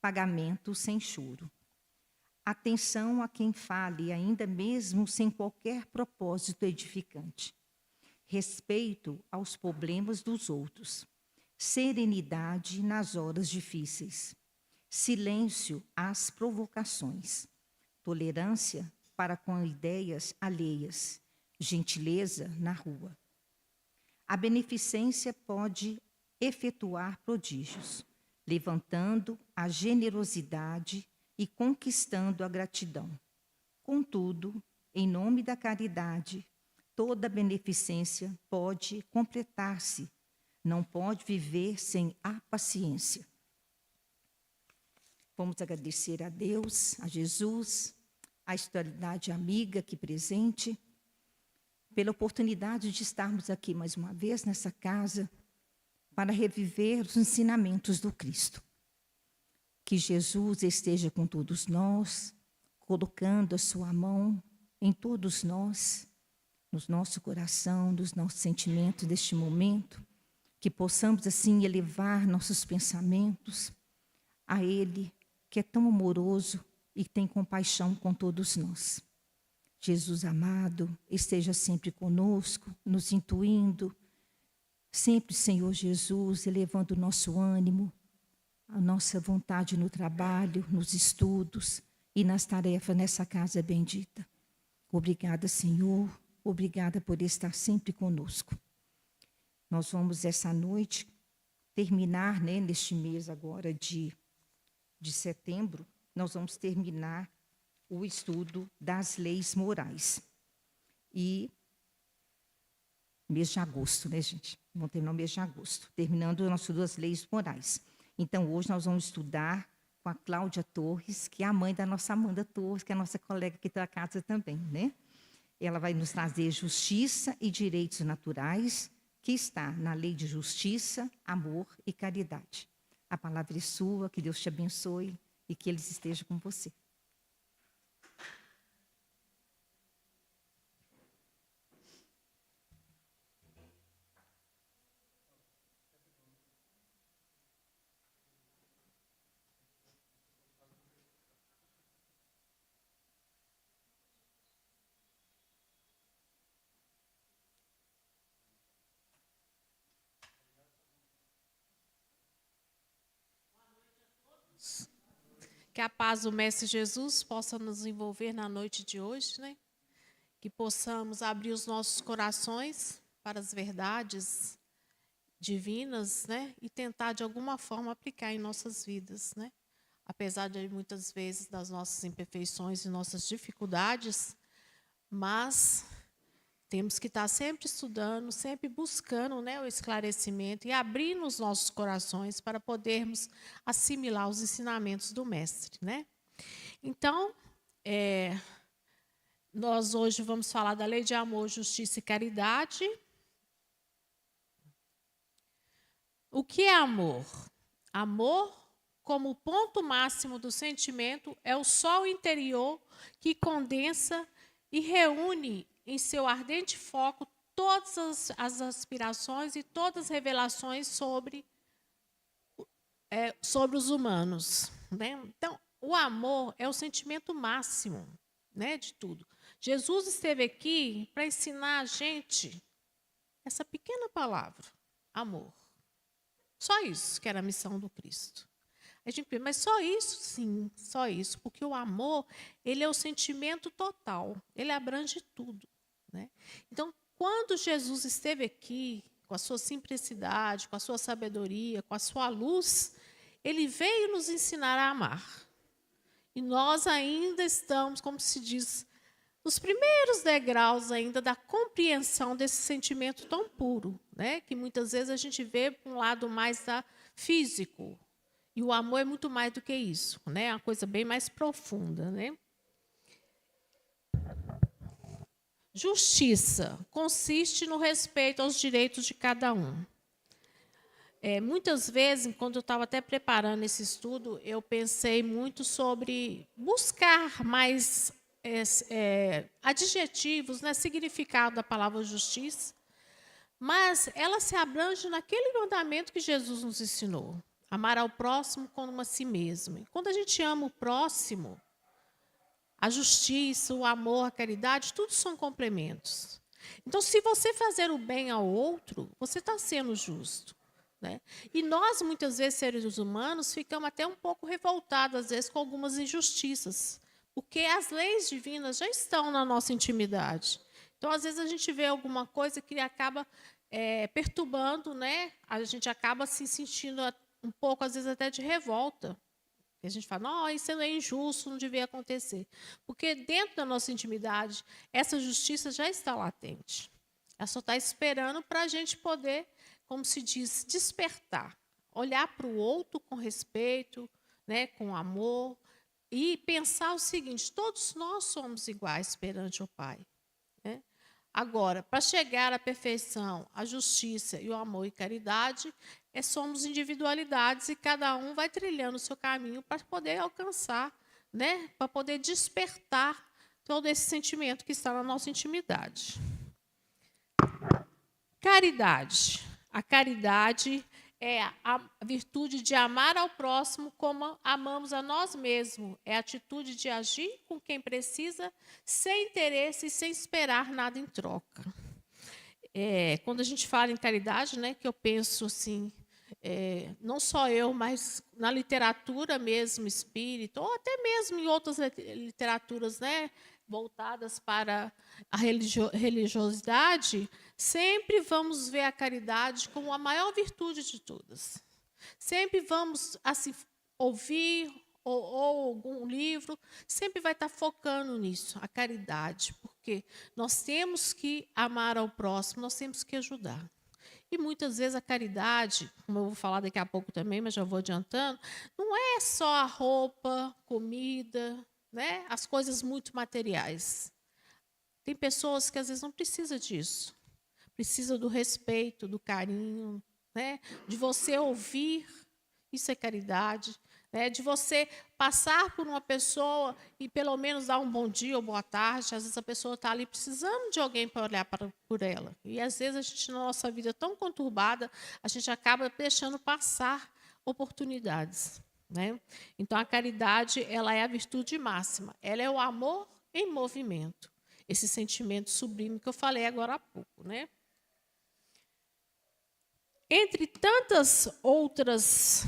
pagamento sem choro. Atenção a quem fale, ainda mesmo sem qualquer propósito edificante. Respeito aos problemas dos outros. Serenidade nas horas difíceis. Silêncio às provocações. Tolerância para com ideias alheias. Gentileza na rua. A beneficência pode efetuar prodígios, levantando a generosidade e conquistando a gratidão. Contudo, em nome da caridade, toda beneficência pode completar-se, não pode viver sem a paciência. Vamos agradecer a Deus, a Jesus, a espiritualidade amiga aqui presente, pela oportunidade de estarmos aqui mais uma vez nessa casa para reviver os ensinamentos do Cristo. Que Jesus esteja com todos nós, colocando a sua mão em todos nós, no nosso coração, nos nossos sentimentos deste momento, que possamos assim elevar nossos pensamentos a Ele, que é tão amoroso e tem compaixão com todos nós. Jesus amado, esteja sempre conosco, nos intuindo, sempre, Senhor Jesus, elevando o nosso ânimo, a nossa vontade no trabalho, nos estudos e nas tarefas nessa casa bendita. Obrigada, Senhor, obrigada por estar sempre conosco. Nós vamos essa noite terminar, neste mês agora de setembro, nós vamos terminar o estudo das leis morais. E mês de agosto, né, gente? Vamos terminar o mês de agosto, terminando as nossas duas leis morais. Então, hoje nós vamos estudar com a Cláudia Torres, que é a mãe da nossa Amanda Torres, que é a nossa colega aqui da casa também, né? Ela vai nos trazer justiça e direitos naturais, que está na lei de justiça, amor e caridade. A palavra é sua, que Deus te abençoe e que Ele esteja com você. Que a paz do Mestre Jesus possa nos envolver na noite de hoje, né? Que possamos abrir os nossos corações para as verdades divinas, né? E tentar, de alguma forma, aplicar em nossas vidas, né? Apesar de, muitas vezes, das nossas imperfeições e nossas dificuldades, mas temos que estar sempre estudando, sempre buscando, né, o esclarecimento e abrindo os nossos corações para podermos assimilar os ensinamentos do Mestre, né? Então, nós hoje vamos falar da lei de amor, justiça e caridade. O que é amor? Amor, como ponto máximo do sentimento, é o sol interior que condensa e reúne em seu ardente foco todas as aspirações e todas as revelações sobre os humanos, né? Então, o amor é o sentimento máximo, né, de tudo. Jesus esteve aqui para ensinar a gente essa pequena palavra, amor. Só isso que era a missão do Cristo. A gente pensa, mas só isso? Sim, só isso, porque o amor, ele é o sentimento total, ele abrange tudo, né? Então, quando Jesus esteve aqui, com a sua simplicidade, com a sua sabedoria, com a sua luz, ele veio nos ensinar a amar. E nós ainda estamos, como se diz, nos primeiros degraus ainda da compreensão desse sentimento tão puro, né? Que muitas vezes a gente vê para um lado mais físico. E o amor é muito mais do que isso, né? É uma coisa bem mais profunda, né? Justiça consiste no respeito aos direitos de cada um. Muitas vezes, quando eu estava até preparando esse estudo, eu pensei muito sobre buscar mais adjetivos, né, significado da palavra justiça, mas ela se abrange naquele mandamento que Jesus nos ensinou. Amar ao próximo como a si mesmo. E quando a gente ama o próximo, a justiça, o amor, a caridade, tudo são complementos. Então, se você fazer o bem ao outro, você está sendo justo. Né? E nós, muitas vezes, seres humanos, ficamos até um pouco revoltados, às vezes, com algumas injustiças, porque as leis divinas já estão na nossa intimidade. Então, às vezes, a gente vê alguma coisa que acaba perturbando, né? A gente acaba se sentindo um pouco, às vezes, até de revolta. E a gente fala, não, isso é injusto, não devia acontecer. Porque dentro da nossa intimidade, essa justiça já está latente. Ela só está esperando para a gente poder, como se diz, despertar. Olhar para o outro com respeito, né, com amor, e pensar o seguinte, todos nós somos iguais perante o Pai. Né? Agora, para chegar à perfeição, à justiça e o amor e caridade, somos individualidades e cada um vai trilhando o seu caminho para poder alcançar, né, para poder despertar todo esse sentimento que está na nossa intimidade. Caridade. A caridade é a virtude de amar ao próximo como amamos a nós mesmos. É a atitude de agir com quem precisa, sem interesse e sem esperar nada em troca. Quando a gente fala em caridade, né, que eu penso assim, não só eu, mas na literatura mesmo, espírita, ou até mesmo em outras literaturas, né, voltadas para a religiosidade, sempre vamos ver a caridade como a maior virtude de todas. Sempre vamos assim, ouvir ou algum livro, sempre vai estar focando nisso, a caridade, porque nós temos que amar ao próximo, nós temos que ajudar. E muitas vezes a caridade, como eu vou falar daqui a pouco também, mas já vou adiantando, não é só a roupa, comida, né? As coisas muito materiais. Tem pessoas que às vezes não precisam disso. Precisa do respeito, do carinho, né? De você ouvir, isso é caridade. Né? De você passar por uma pessoa e pelo menos dar um bom dia ou boa tarde. Às vezes a pessoa está ali precisando de alguém para olhar por ela. E às vezes a gente, na nossa vida tão conturbada, a gente acaba deixando passar oportunidades. Né? Então, a caridade ela é a virtude máxima. Ela é o amor em movimento. Esse sentimento sublime que eu falei agora há pouco. Né? Entre tantas outras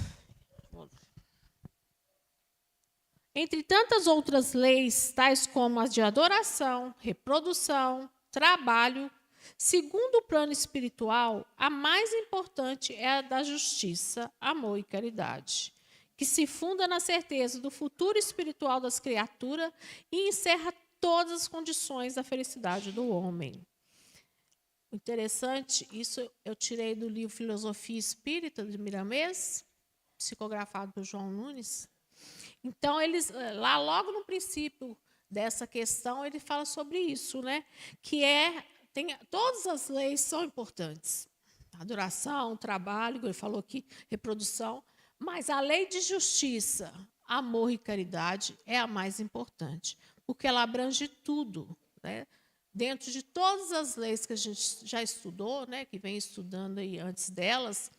leis, tais como as de adoração, reprodução, trabalho, segundo o plano espiritual, a mais importante é a da justiça, amor e caridade, que se funda na certeza do futuro espiritual das criaturas e encerra todas as condições da felicidade do homem. Interessante, isso eu tirei do livro Filosofia Espírita, de Miramês, psicografado por João Nunes. Então, eles, lá logo no princípio dessa questão, ele fala sobre isso, né? Que todas as leis são importantes. Adoração, trabalho, ele falou aqui, reprodução, mas a lei de justiça, amor e caridade é a mais importante, porque ela abrange tudo, né? Dentro de todas as leis que a gente já estudou, né, que vem estudando aí antes delas,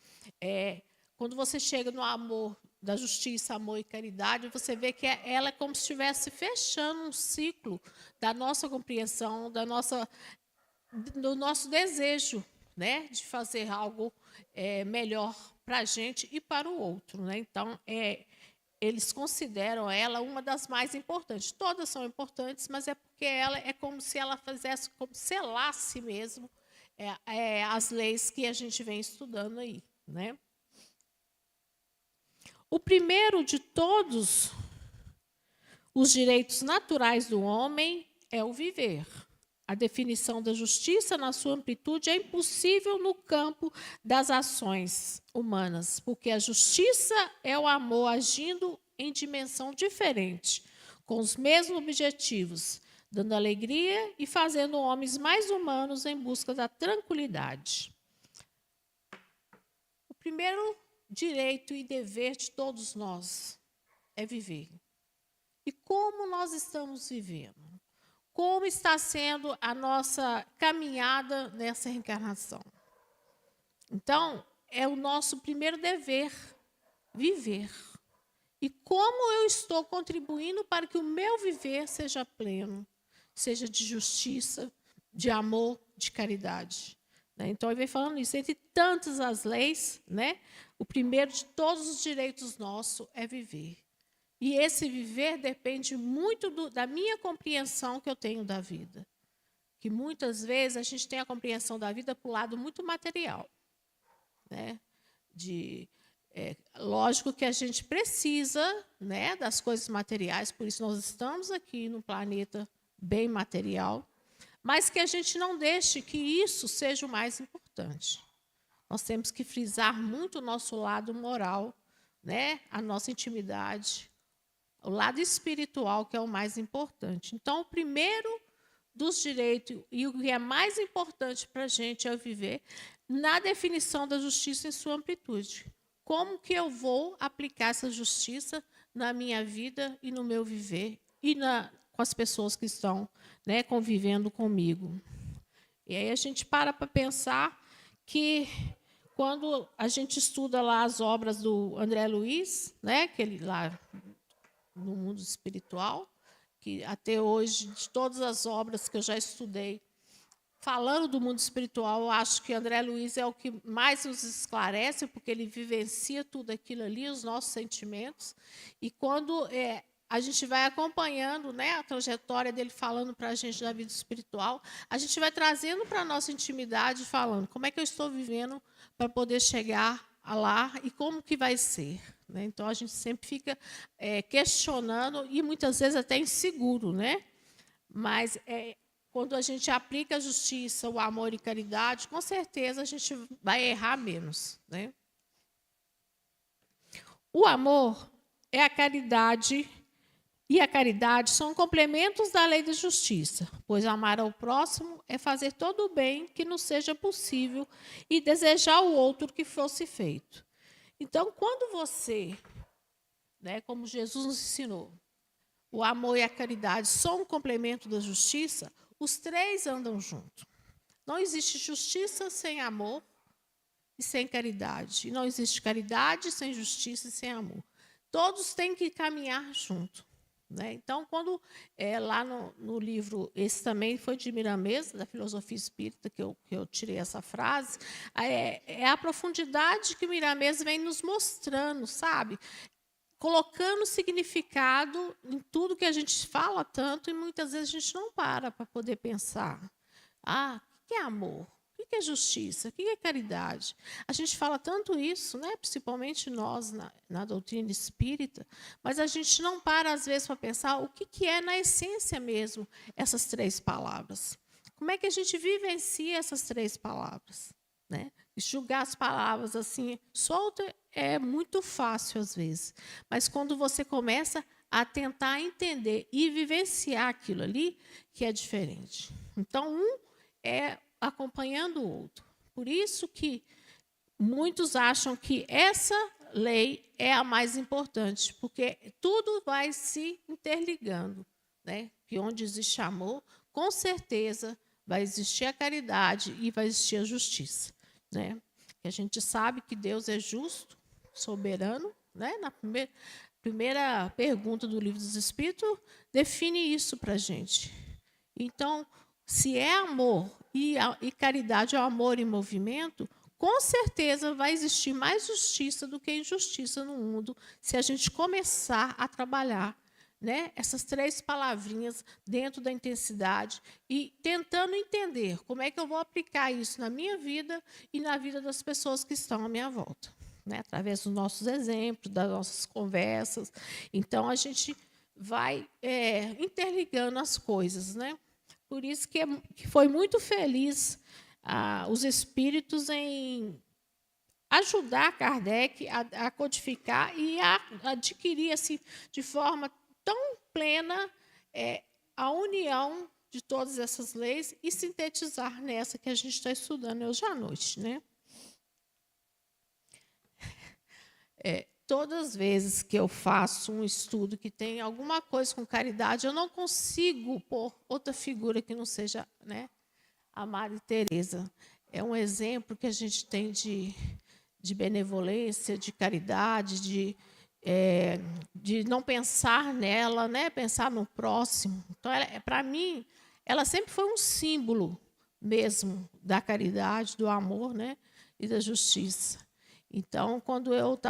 quando você chega no amor, da justiça, amor e caridade, você vê que ela é como se estivesse fechando um ciclo da nossa compreensão, do nosso desejo, né, de fazer algo melhor para a gente e para o outro. Né? Então, eles consideram ela uma das mais importantes. Todas são importantes, mas é porque ela é como se ela fizesse, como selasse mesmo as leis que a gente vem estudando aí. Né? O primeiro de todos os direitos naturais do homem é o viver. A definição da justiça, na sua amplitude, é impossível no campo das ações humanas, porque a justiça é o amor agindo em dimensão diferente, com os mesmos objetivos, dando alegria e fazendo homens mais humanos em busca da tranquilidade. O primeiro direito e dever de todos nós é viver. E como nós estamos vivendo? Como está sendo a nossa caminhada nessa reencarnação? Então, é o nosso primeiro dever viver. E como eu estou contribuindo para que o meu viver seja pleno, seja de justiça, de amor, de caridade. Né? Então, ele vem falando isso. Entre tantas as leis, né, o primeiro de todos os direitos nossos é viver. E esse viver depende muito da minha compreensão que eu tenho da vida. Que muitas vezes a gente tem a compreensão da vida para o lado muito material. Né? Lógico que a gente precisa, né, das coisas materiais, por isso nós estamos aqui num planeta bem material, mas que a gente não deixe que isso seja o mais importante. Nós temos que frisar muito o nosso lado moral, né, a nossa intimidade, o lado espiritual, que é o mais importante. Então, o primeiro dos direitos e o que é mais importante para a gente é viver na definição da justiça em sua amplitude. Como que eu vou aplicar essa justiça na minha vida e no meu viver e com as pessoas que estão, né, convivendo comigo? E aí a gente para pensar que quando a gente estuda lá as obras do André Luiz, né, que ele lá no mundo espiritual, que até hoje, de todas as obras que eu já estudei, falando do mundo espiritual, eu acho que André Luiz é o que mais nos esclarece, porque ele vivencia tudo aquilo ali, os nossos sentimentos. E quando a gente vai acompanhando, né, a trajetória dele falando para a gente da vida espiritual, a gente vai trazendo para a nossa intimidade, falando como é que eu estou vivendo para poder chegar lá e como que vai ser. Né? Então, a gente sempre fica questionando e muitas vezes até inseguro. Né? Mas quando a gente aplica a justiça, o amor e caridade, com certeza a gente vai errar menos. Né? O amor é a caridade e a caridade são complementos da lei da justiça, pois amar ao próximo é fazer todo o bem que nos seja possível e desejar ao outro que fosse feito. Então, quando você, né, como Jesus nos ensinou, o amor e a caridade são um complemento da justiça, os três andam juntos. Não existe justiça sem amor e sem caridade. E não existe caridade sem justiça e sem amor. Todos têm que caminhar juntos. Né? Então, quando lá no livro, esse também foi de Miramês, da Filosofia Espírita, que eu tirei essa frase, é a profundidade que Miramês vem nos mostrando, sabe? Colocando significado em tudo que a gente fala tanto e muitas vezes a gente não para poder pensar. O que é amor? O que é justiça? O que é caridade? A gente fala tanto isso, né? Principalmente nós na doutrina espírita, mas a gente não para, às vezes, para pensar o que é, na essência mesmo, essas três palavras. Como é que a gente vivencia essas três palavras? Né? Julgar as palavras assim, solta, é muito fácil, às vezes. Mas quando você começa a tentar entender e vivenciar aquilo ali, que é diferente. Então, um é acompanhando o outro. Por isso que muitos acham que essa lei é a mais importante, porque tudo vai se interligando. Né? Que onde existe amor, com certeza vai existir a caridade e vai existir a justiça. Né? Que a gente sabe que Deus é justo, soberano. Né? Na primeira pergunta do Livro dos Espíritos, define isso para a gente. Então, se é amor e caridade é o amor em movimento, com certeza vai existir mais justiça do que injustiça no mundo, se a gente começar a trabalhar, né, essas três palavrinhas dentro da intensidade e tentando entender como é que eu vou aplicar isso na minha vida e na vida das pessoas que estão à minha volta. Né, através dos nossos exemplos, das nossas conversas. Então, a gente vai interligando as coisas. Né? Por isso que foi muito feliz os espíritos em ajudar Kardec a codificar e a adquirir assim, de forma tão plena a união de todas essas leis e sintetizar nessa que a gente está estudando hoje à noite. Né? Todas as vezes que eu faço um estudo que tem alguma coisa com caridade, eu não consigo pôr outra figura que não seja, né, a Madre Teresa. É um exemplo que a gente tem de de benevolência, de caridade, de não pensar nela, né? Pensar no próximo. Então, para mim, ela sempre foi um símbolo mesmo da caridade, do amor, né? E da justiça. Então, quando eu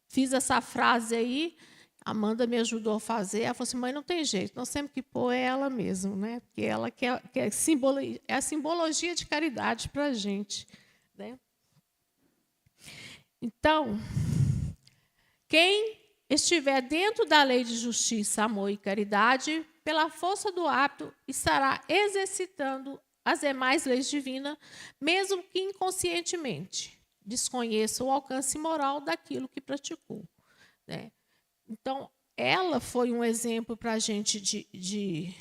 fiz essa frase aí, a Amanda me ajudou a fazer. Ela falou assim: mãe, não tem jeito, nós temos que pôr ela mesmo, né? Porque ela é a simbologia de caridade para a gente, né? Então, quem estiver dentro da lei de justiça, amor e caridade, pela força do hábito, estará exercitando as demais leis divinas, mesmo que inconscientemente desconheça o alcance moral daquilo que praticou, né? Então, ela foi um exemplo para a gente de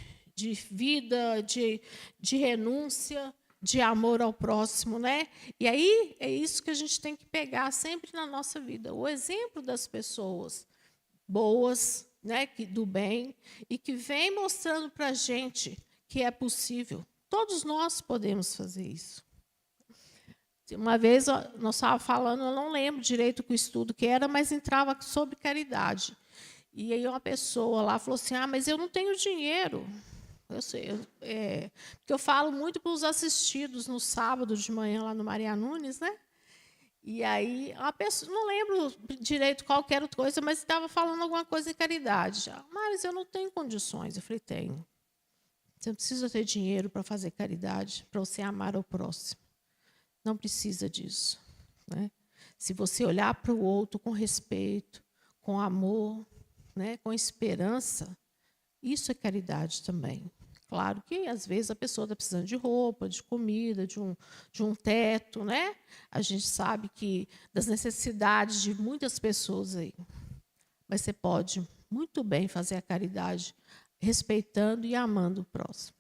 vida, de renúncia, de amor ao próximo, né? E aí é isso que a gente tem que pegar sempre na nossa vida, o exemplo das pessoas boas, né, do bem, e que vem mostrando para a gente que é possível. Todos nós podemos fazer isso. Uma vez nós estávamos falando, eu não lembro direito o estudo que era, mas entrava sobre caridade. E aí uma pessoa lá falou assim: mas eu não tenho dinheiro. Eu sei, porque eu falo muito para os assistidos no sábado de manhã lá no Maria Nunes, né? E aí a pessoa, não lembro direito qual era a coisa, mas estava falando alguma coisa de caridade. Mas eu não tenho condições. Eu falei: tenho. Você não precisa ter dinheiro para fazer caridade, para você amar ao próximo. Não precisa disso, né? Se você olhar para o outro com respeito, com amor, né, com esperança, isso é caridade também. Claro que, às vezes, a pessoa está precisando de roupa, de comida, de um teto, né? A gente sabe que das necessidades de muitas pessoas aí. Mas você pode muito bem fazer a caridade respeitando e amando o próximo.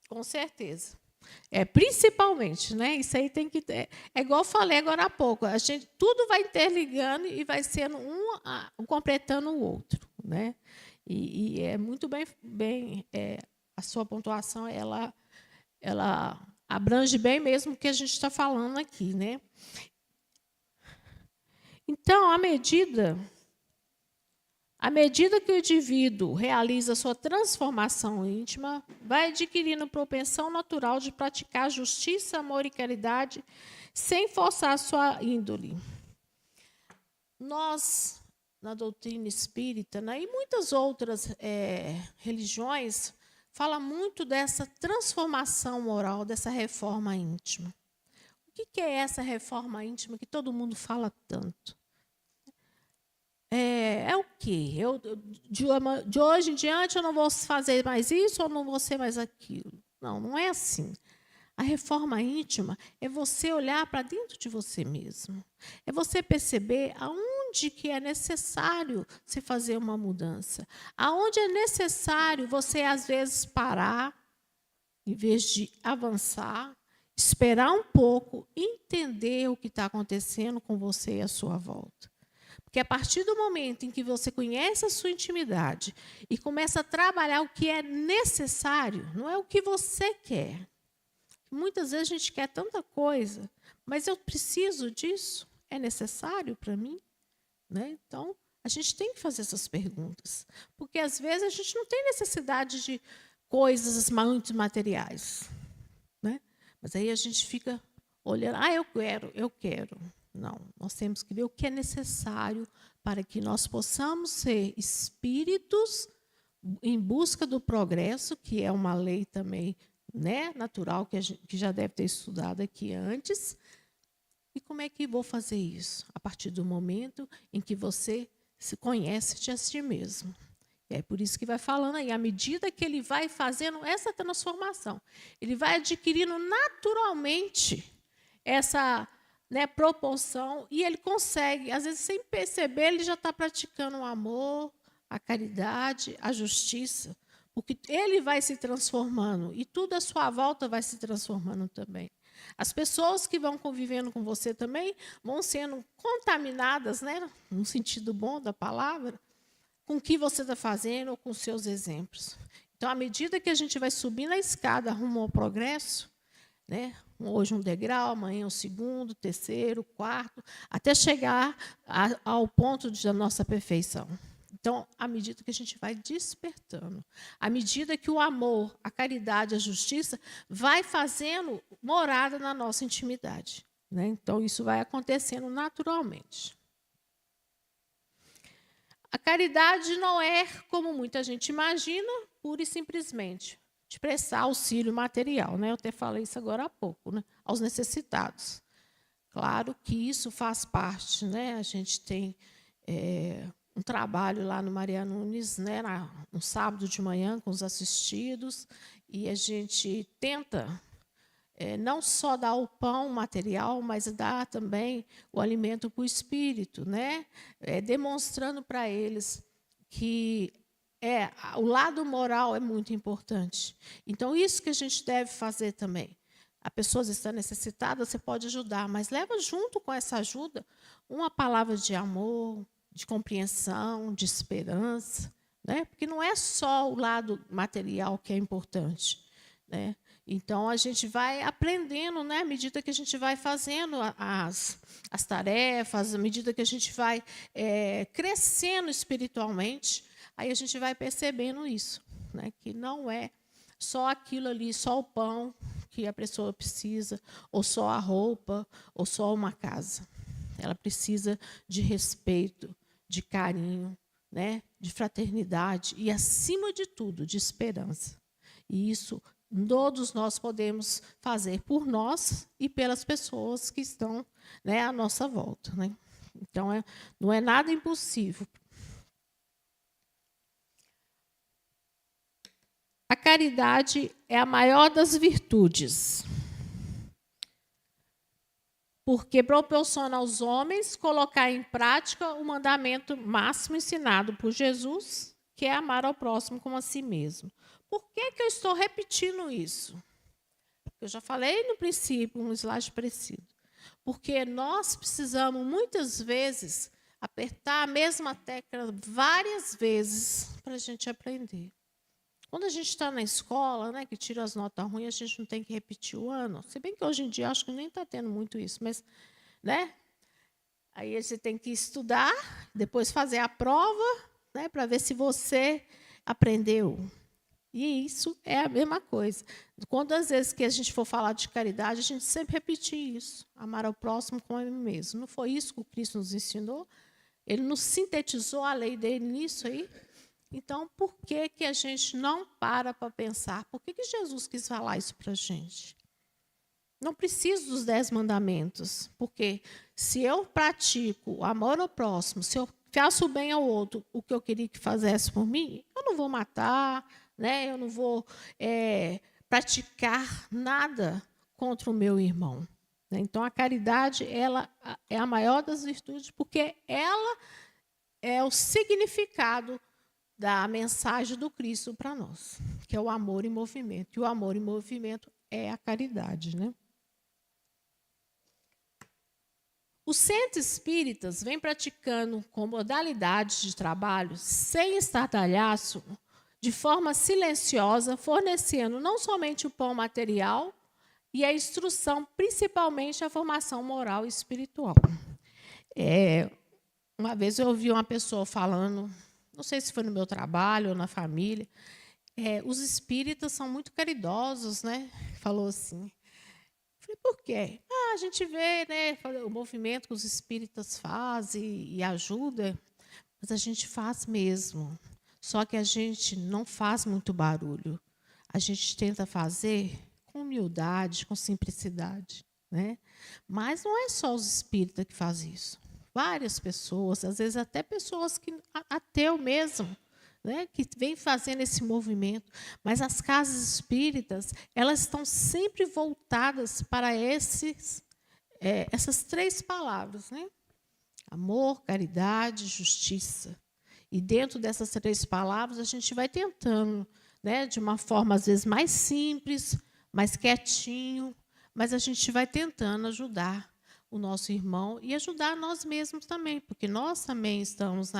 Com certeza. Principalmente, né? Isso aí tem que ter. É igual eu falei agora há pouco, a gente tudo vai interligando e vai sendo completando o outro, né? E é muito bem a sua pontuação, ela abrange bem mesmo o que a gente está falando aqui, né? Então, à medida que o indivíduo realiza sua transformação íntima, vai adquirindo propensão natural de praticar justiça, amor e caridade, sem forçar sua índole. Nós, na doutrina espírita, né, e muitas outras religiões, fala muito dessa transformação moral, dessa reforma íntima. O que é essa reforma íntima que todo mundo fala tanto? É o quê? De hoje em diante eu não vou fazer mais isso ou não vou ser mais aquilo. Não, não é assim. A reforma íntima é você olhar para dentro de você mesmo. É você perceber aonde que é necessário se fazer uma mudança. Aonde é necessário você, às vezes, parar, em vez de avançar, esperar um pouco, entender o que está acontecendo com você e à sua volta. Porque a partir do momento em que você conhece a sua intimidade e começa a trabalhar o que é necessário, não é o que você quer. Muitas vezes a gente quer tanta coisa, mas eu preciso disso? É necessário para mim? Né? Então, a gente tem que fazer essas perguntas. Porque, às vezes, a gente não tem necessidade de coisas muito materiais. Né? Mas aí a gente fica olhando, eu quero. Não, nós temos que ver o que é necessário para que nós possamos ser espíritos em busca do progresso, que é uma lei também, né, natural, que já deve ter estudado aqui antes. E como é que vou fazer isso? A partir do momento em que você se conhece de si mesmo. E é por isso que vai falando aí, à medida que ele vai fazendo essa transformação, ele vai adquirindo naturalmente essa, né, proporção, e ele consegue, às vezes, sem perceber, ele já está praticando o amor, a caridade, a justiça, porque ele vai se transformando, e tudo à sua volta vai se transformando também. As pessoas que vão convivendo com você também vão sendo contaminadas, né, no sentido bom da palavra, com o que você está fazendo ou com seus exemplos. Então, à medida que a gente vai subindo a escada rumo ao progresso, né, hoje um degrau, amanhã o segundo, terceiro, quarto, até chegar ao ponto da nossa perfeição. Então, à medida que a gente vai despertando, à medida que o amor, a caridade, a justiça vai fazendo morada na nossa intimidade, né? Então, isso vai acontecendo naturalmente. A caridade não é, como muita gente imagina, pura e simplesmente de prestar auxílio material, né? Eu até falei isso agora há pouco, né? Aos necessitados. Claro que isso faz parte, né? A gente tem um trabalho lá no Maria Nunes, né? No sábado de manhã com os assistidos, e a gente tenta não só dar o pão material, mas dar também o alimento para o espírito, né? Demonstrando para eles que o lado moral é muito importante. Então, isso que a gente deve fazer também. A pessoa está necessitada, você pode ajudar, mas leva junto com essa ajuda uma palavra de amor, de compreensão, de esperança, né? Porque não é só o lado material que é importante, né? Então, a gente vai aprendendo, né, à medida que a gente vai fazendo as tarefas, à medida que a gente vai crescendo espiritualmente, aí a gente vai percebendo isso, né, que não é só aquilo ali, só o pão que a pessoa precisa, ou só a roupa, ou só uma casa. Ela precisa de respeito, de carinho, né, de fraternidade e, acima de tudo, de esperança. E isso todos nós podemos fazer por nós e pelas pessoas que estão, né, à nossa volta, né? Então, não é nada impossível. A caridade é a maior das virtudes, porque proporciona aos homens colocar em prática o mandamento máximo ensinado por Jesus, que é amar ao próximo como a si mesmo. Por que eu estou repetindo isso? Eu já falei no princípio, um slide parecido. Porque nós precisamos, muitas vezes, apertar a mesma tecla várias vezes para a gente aprender. Quando a gente está na escola, né, que tira as notas ruins, a gente não tem que repetir o ano. Se bem que hoje em dia acho que nem está tendo muito isso, mas, né? Aí você tem que estudar, depois fazer a prova, né, para ver se você aprendeu. E isso é a mesma coisa. Quantas vezes que a gente for falar de caridade, a gente sempre repetir isso. Amar ao próximo como a mim mesmo. Não foi isso que o Cristo nos ensinou? Ele nos sintetizou a lei dele nisso aí? Então, por que a gente não para pensar? Por que Jesus quis falar isso para a gente? Não preciso dos 10 mandamentos, porque se eu pratico o amor ao próximo, se eu faço bem ao outro o que eu queria que fizesse por mim, eu não vou matar, né? Eu não vou praticar nada contra o meu irmão. Né? Então, a caridade ela é a maior das virtudes, porque ela é o significado da mensagem do Cristo para nós, que é o amor em movimento. E o amor em movimento é a caridade, né? Os centros espíritas vêm praticando com modalidades de trabalho sem estardalhaço, de forma silenciosa, fornecendo não somente o pão material e a instrução, principalmente a formação moral e espiritual. Uma vez eu ouvi uma pessoa falando, não sei se foi no meu trabalho ou na família, os espíritas são muito caridosos, né? Falou assim. Falei, por quê? A gente vê, né, o movimento que os espíritas fazem e ajuda, mas a gente faz mesmo. Só que a gente não faz muito barulho. A gente tenta fazer com humildade, com simplicidade, né? Mas não é só os espíritas que fazem isso. Várias pessoas, às vezes até pessoas que ateu mesmo, né, que vem fazendo esse movimento. Mas as casas espíritas, elas estão sempre voltadas para essas 3 palavras, né? Amor, caridade, justiça. E dentro dessas 3 palavras, a gente vai tentando, né, de uma forma, às vezes, mais simples, mais quietinho, mas a gente vai tentando ajudar o nosso irmão e ajudar nós mesmos também, porque nós também estamos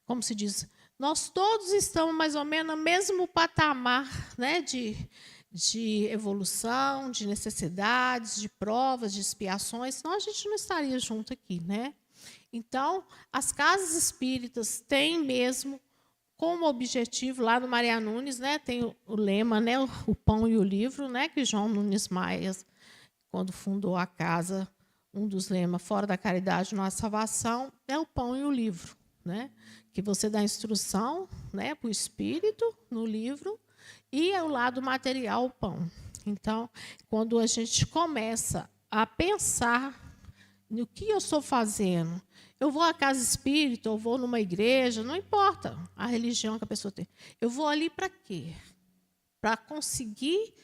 como se diz, nós todos estamos mais ou menos no mesmo patamar, né, de evolução, de necessidades, de provas, de expiações, senão a gente não estaria junto aqui, né? Então, as casas espíritas têm mesmo como objetivo, lá no Maria Nunes, né, tem o lema, né, o pão e o livro, né, que João Nunes Maia, quando fundou a casa, um dos lemas, fora da caridade não há salvação, é o pão e o livro, né, que você dá instrução, né, para o espírito no livro e é o lado material, o pão. Então, quando a gente começa a pensar no que eu estou fazendo, eu vou à casa espírita, ou vou numa igreja, não importa a religião que a pessoa tem. Eu vou ali para quê? Para conseguir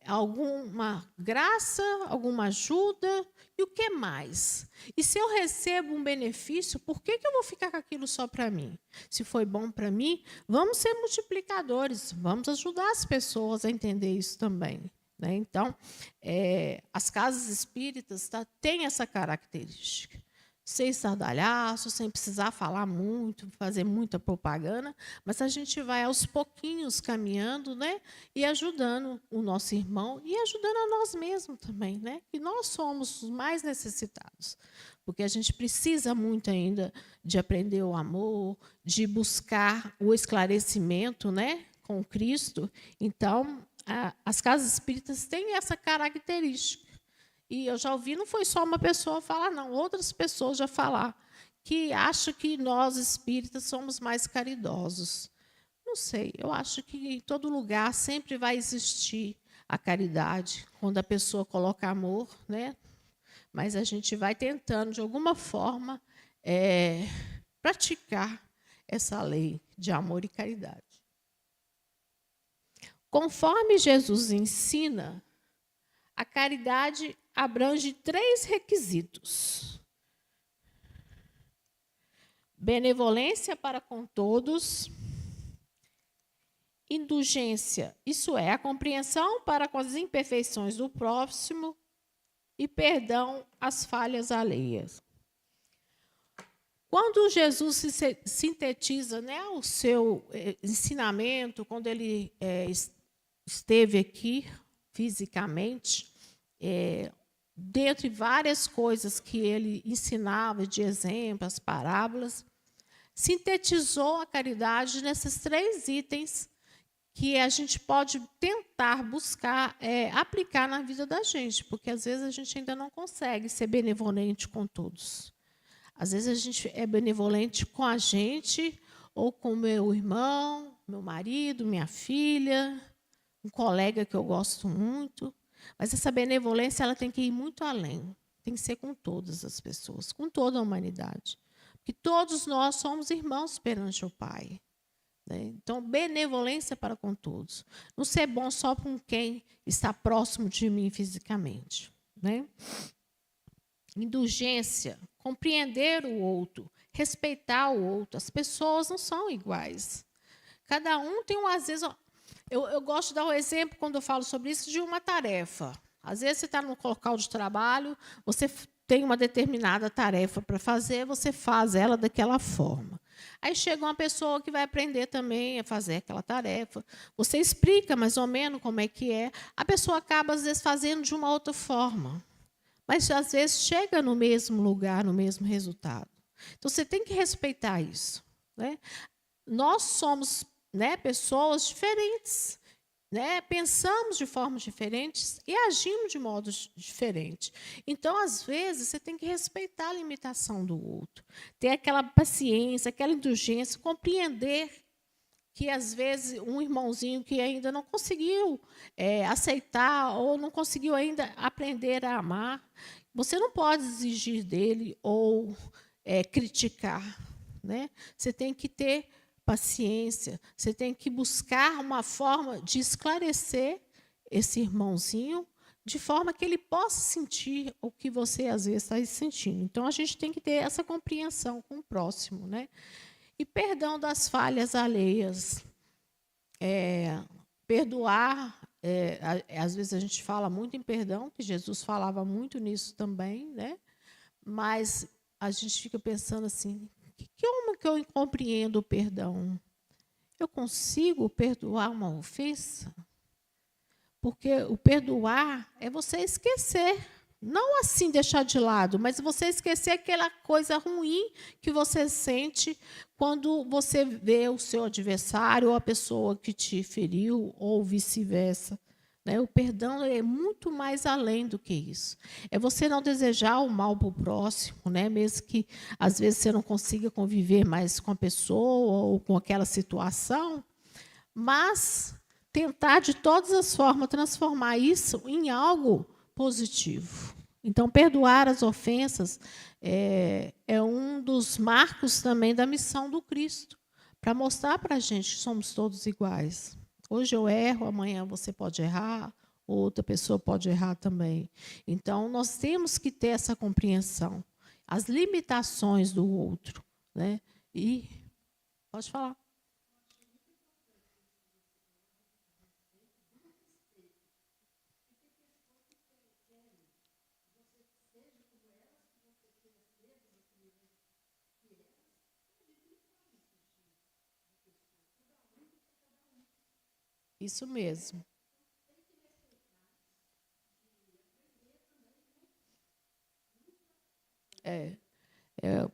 alguma graça, alguma ajuda, e o que mais? E se eu recebo um benefício, por que eu vou ficar com aquilo só para mim? Se foi bom para mim, vamos ser multiplicadores, vamos ajudar as pessoas a entender isso também. Né? Então, as casas espíritas têm essa característica. Sem estardalhaço, sem precisar falar muito, fazer muita propaganda, mas a gente vai aos pouquinhos caminhando, né, e ajudando o nosso irmão e ajudando a nós mesmos também, né, que nós somos os mais necessitados, porque a gente precisa muito ainda de aprender o amor, de buscar o esclarecimento, né, com Cristo. Então, as casas espíritas têm essa característica. E eu já ouvi, não foi só uma pessoa falar, não, outras pessoas já falaram, que acham que nós, espíritas, somos mais caridosos. Não sei, eu acho que em todo lugar sempre vai existir a caridade, quando a pessoa coloca amor, né? Mas a gente vai tentando, de alguma forma, praticar essa lei de amor e caridade. Conforme Jesus ensina, a caridade abrange 3 requisitos: benevolência para com todos, indulgência, isso é, a compreensão para com as imperfeições do próximo, e perdão às falhas alheias. Quando Jesus sintetiza, né, o seu ensinamento, quando ele esteve aqui fisicamente, dentre várias coisas que ele ensinava de exemplos, parábolas, sintetizou a caridade nesses 3 itens que a gente pode tentar buscar aplicar na vida da gente, porque às vezes a gente ainda não consegue ser benevolente com todos. Às vezes a gente é benevolente com a gente, ou com meu irmão, meu marido, minha filha, um colega que eu gosto muito. Mas essa benevolência ela tem que ir muito além. Tem que ser com todas as pessoas, com toda a humanidade. Porque todos nós somos irmãos perante o Pai. Né? Então, benevolência para com todos. Não ser bom só com quem está próximo de mim fisicamente. Né? Indulgência, compreender o outro, respeitar o outro. As pessoas não são iguais. Cada um tem, às vezes... Eu gosto de dar um exemplo, quando eu falo sobre isso, de uma tarefa. Às vezes, você está no local de trabalho, você tem uma determinada tarefa para fazer, você faz ela daquela forma. Aí chega uma pessoa que vai aprender também a fazer aquela tarefa. Você explica mais ou menos como é que é. A pessoa acaba, às vezes, fazendo de uma outra forma. Mas, às vezes, chega no mesmo lugar, no mesmo resultado. Então, você tem que respeitar isso. Né? Nós somos... né, pessoas diferentes, né, pensamos de formas diferentes e agimos de modos diferentes. Então, às vezes, você tem que respeitar a limitação do outro, ter aquela paciência, aquela indulgência, compreender que, às vezes, um irmãozinho que ainda não conseguiu aceitar ou não conseguiu ainda aprender a amar, você não pode exigir dele ou criticar. Né? Você tem que ter paciência, você tem que buscar uma forma de esclarecer esse irmãozinho de forma que ele possa sentir o que você, às vezes, está sentindo. Então, a gente tem que ter essa compreensão com o próximo. Né? E perdão das falhas alheias. Perdoar Às vezes a gente fala muito em perdão, que Jesus falava muito nisso também, né? Mas a gente fica pensando assim, como que eu compreendo o perdão? Eu consigo perdoar uma ofensa? Porque o perdoar é você esquecer. Não assim deixar de lado, mas você esquecer aquela coisa ruim que você sente quando você vê o seu adversário ou a pessoa que te feriu, ou vice-versa. O perdão é muito mais além do que isso. É você não desejar o mal para o próximo, mesmo que às vezes você não consiga conviver mais com a pessoa ou com aquela situação, mas tentar de todas as formas transformar isso em algo positivo. Então, perdoar as ofensas é um dos marcos também da missão do Cristo, para mostrar para a gente que somos todos iguais. Hoje eu erro, amanhã você pode errar, outra pessoa pode errar também. Então, nós temos que ter essa compreensão, as limitações do outro. E pode falar. Isso mesmo.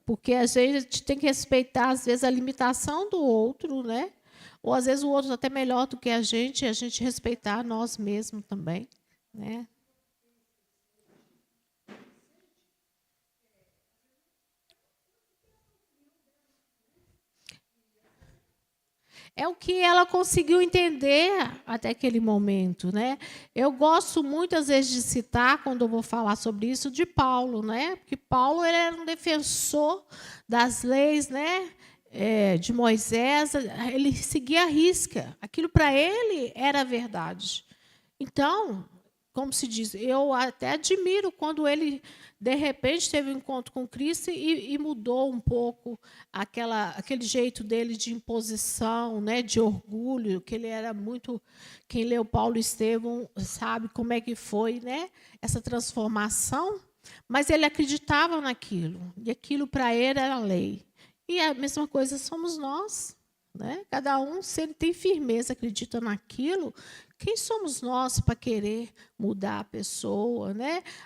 Porque a gente tem que respeitar, às vezes, a limitação do outro, ou, às vezes, o outro até melhor do que a gente respeitar nós mesmos também. É o que ela conseguiu entender até aquele momento. Eu gosto muito, às vezes, de citar, quando eu vou falar sobre isso, de Paulo. Porque Paulo ele era um defensor das leis de Moisés, ele seguia à risca. Aquilo, para ele, era verdade. Então, como se diz, eu até admiro quando ele, de repente, teve um encontro com Cristo e mudou um pouco aquele jeito dele de imposição, de orgulho, que ele era muito... Quem leu Paulo e Estevão sabe como é que foi essa transformação, mas ele acreditava naquilo, e aquilo para ele era lei. E a mesma coisa somos nós. Cada um, se ele tem firmeza, acredita naquilo, quem somos nós para querer mudar a pessoa,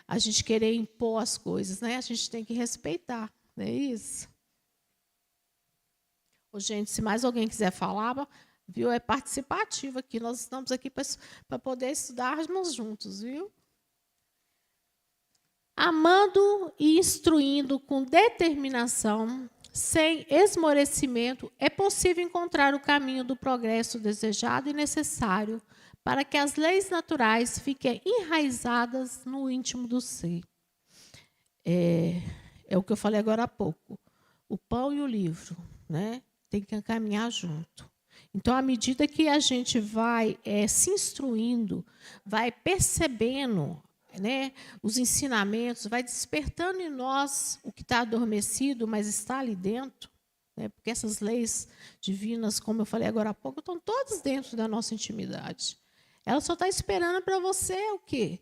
a gente querer impor as coisas, A gente tem que respeitar, não é isso? Gente, se mais alguém quiser falar, viu, é participativo aqui. Nós estamos aqui para poder estudarmos juntos, viu? Amando e instruindo com determinação, sem esmorecimento, é possível encontrar o caminho do progresso desejado e necessário para que as leis naturais fiquem enraizadas no íntimo do ser. É o que eu falei agora há pouco. O pão e o livro, tem que caminhar junto. Então, à medida que a gente vai se instruindo, vai percebendo os ensinamentos, vai despertando em nós o que está adormecido, mas está ali dentro, porque essas leis divinas, como eu falei agora há pouco, estão todas dentro da nossa intimidade. Ela só está esperando para você o quê?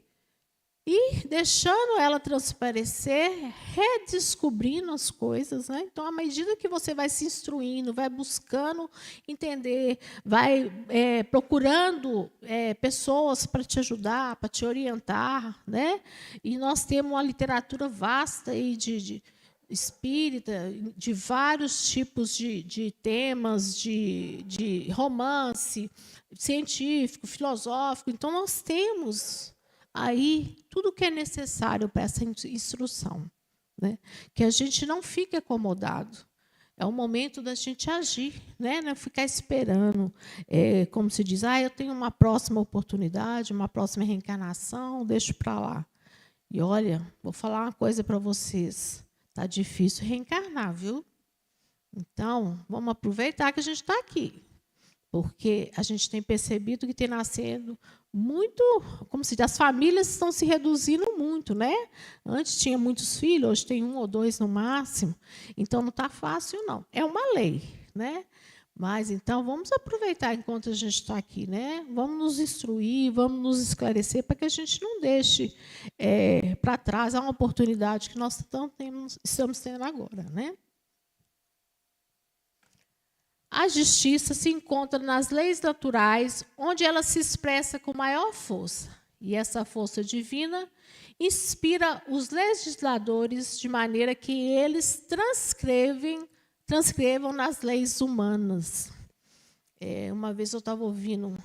Ir deixando ela transparecer, redescobrindo as coisas. Então, à medida que você vai se instruindo, vai buscando entender, vai procurando pessoas para te ajudar, para te orientar. E nós temos uma literatura vasta aí de espírita, de vários tipos de temas, de romance, científico, filosófico. Então, nós temos aí tudo que é necessário para essa instrução. Que a gente não fique acomodado. É o momento da gente agir, não ficar esperando, como se diz, eu tenho uma próxima oportunidade, uma próxima reencarnação, deixo para lá. E, olha, vou falar uma coisa para vocês. Está difícil reencarnar, viu? Então, vamos aproveitar que a gente está aqui. Porque a gente tem percebido que tem nascendo muito, como se diz, as famílias estão se reduzindo muito, Antes tinha muitos filhos, hoje tem 1 ou 2 no máximo. Então, não está fácil, não. É uma lei, Mas, então, vamos aproveitar enquanto a gente está aqui, né? Vamos nos instruir, vamos nos esclarecer, para que a gente não deixe para trás a uma oportunidade que nós estamos tendo agora, né? A justiça se encontra nas leis naturais, onde ela se expressa com maior força. E essa força divina inspira os legisladores de maneira que eles transcrevam nas leis humanas. Uma vez eu estava ouvindo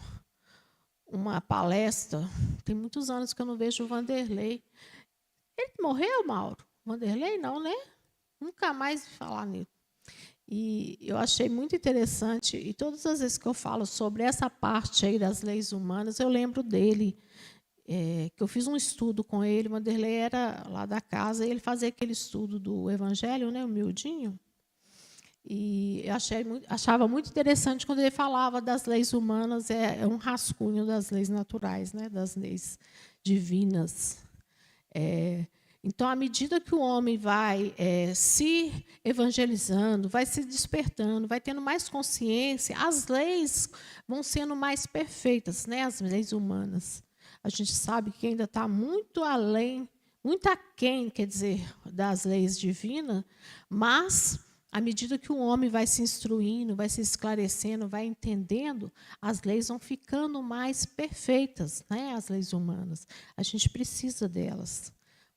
uma palestra, tem muitos anos que eu não vejo o Vanderlei. Ele morreu, Mauro? Vanderlei não, né? Nunca mais vi falar nele. E eu achei muito interessante, e todas as vezes que eu falo sobre essa parte aí das leis humanas, eu lembro dele, que eu fiz um estudo com ele. O Vanderlei era lá da casa, e ele fazia aquele estudo do Evangelho, né, humildinho. E eu achava muito interessante quando ele falava das leis humanas, é um rascunho das leis naturais, né, das leis divinas. Então, à medida que o homem vai se evangelizando, vai se despertando, vai tendo mais consciência, as leis vão sendo mais perfeitas, né, as leis humanas. A gente sabe que ainda está muito além, muito aquém, quer dizer, das leis divinas, mas, à medida que o homem vai se instruindo, vai se esclarecendo, vai entendendo, as leis vão ficando mais perfeitas, né, as leis humanas. A gente precisa delas,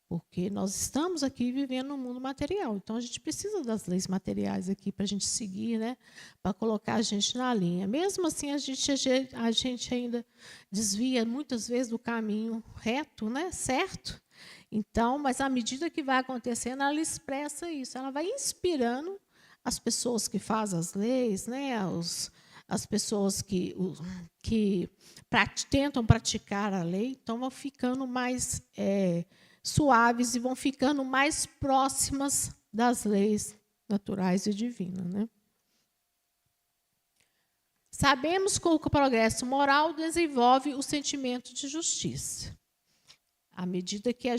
porque nós estamos aqui vivendo no mundo material. Então, a gente precisa das leis materiais aqui para a gente seguir, né, para colocar a gente na linha. Mesmo assim, a gente ainda desvia, muitas vezes, do caminho reto, né, certo? Então, mas, à medida que vai acontecendo, ela expressa isso. Ela vai inspirando as pessoas que fazem as leis, né, as pessoas que tentam praticar a lei, então vão ficando mais suaves e vão ficando mais próximas das leis naturais e divinas, né? Sabemos que o progresso moral desenvolve o sentimento de justiça. À medida que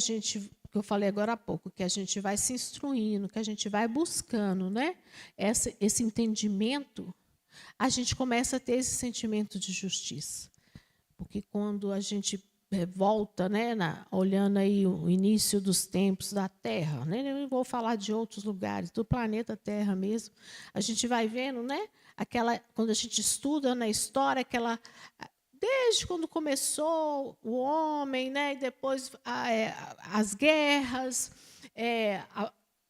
que eu falei agora há pouco, que a gente vai se instruindo, que a gente vai buscando, né, esse entendimento, a gente começa a ter esse sentimento de justiça. Porque quando a gente volta, né, olhando aí o início dos tempos da Terra, né, eu não vou falar de outros lugares, do planeta Terra mesmo, a gente vai vendo, né, quando a gente estuda na história, desde quando começou o homem, né, e depois as guerras,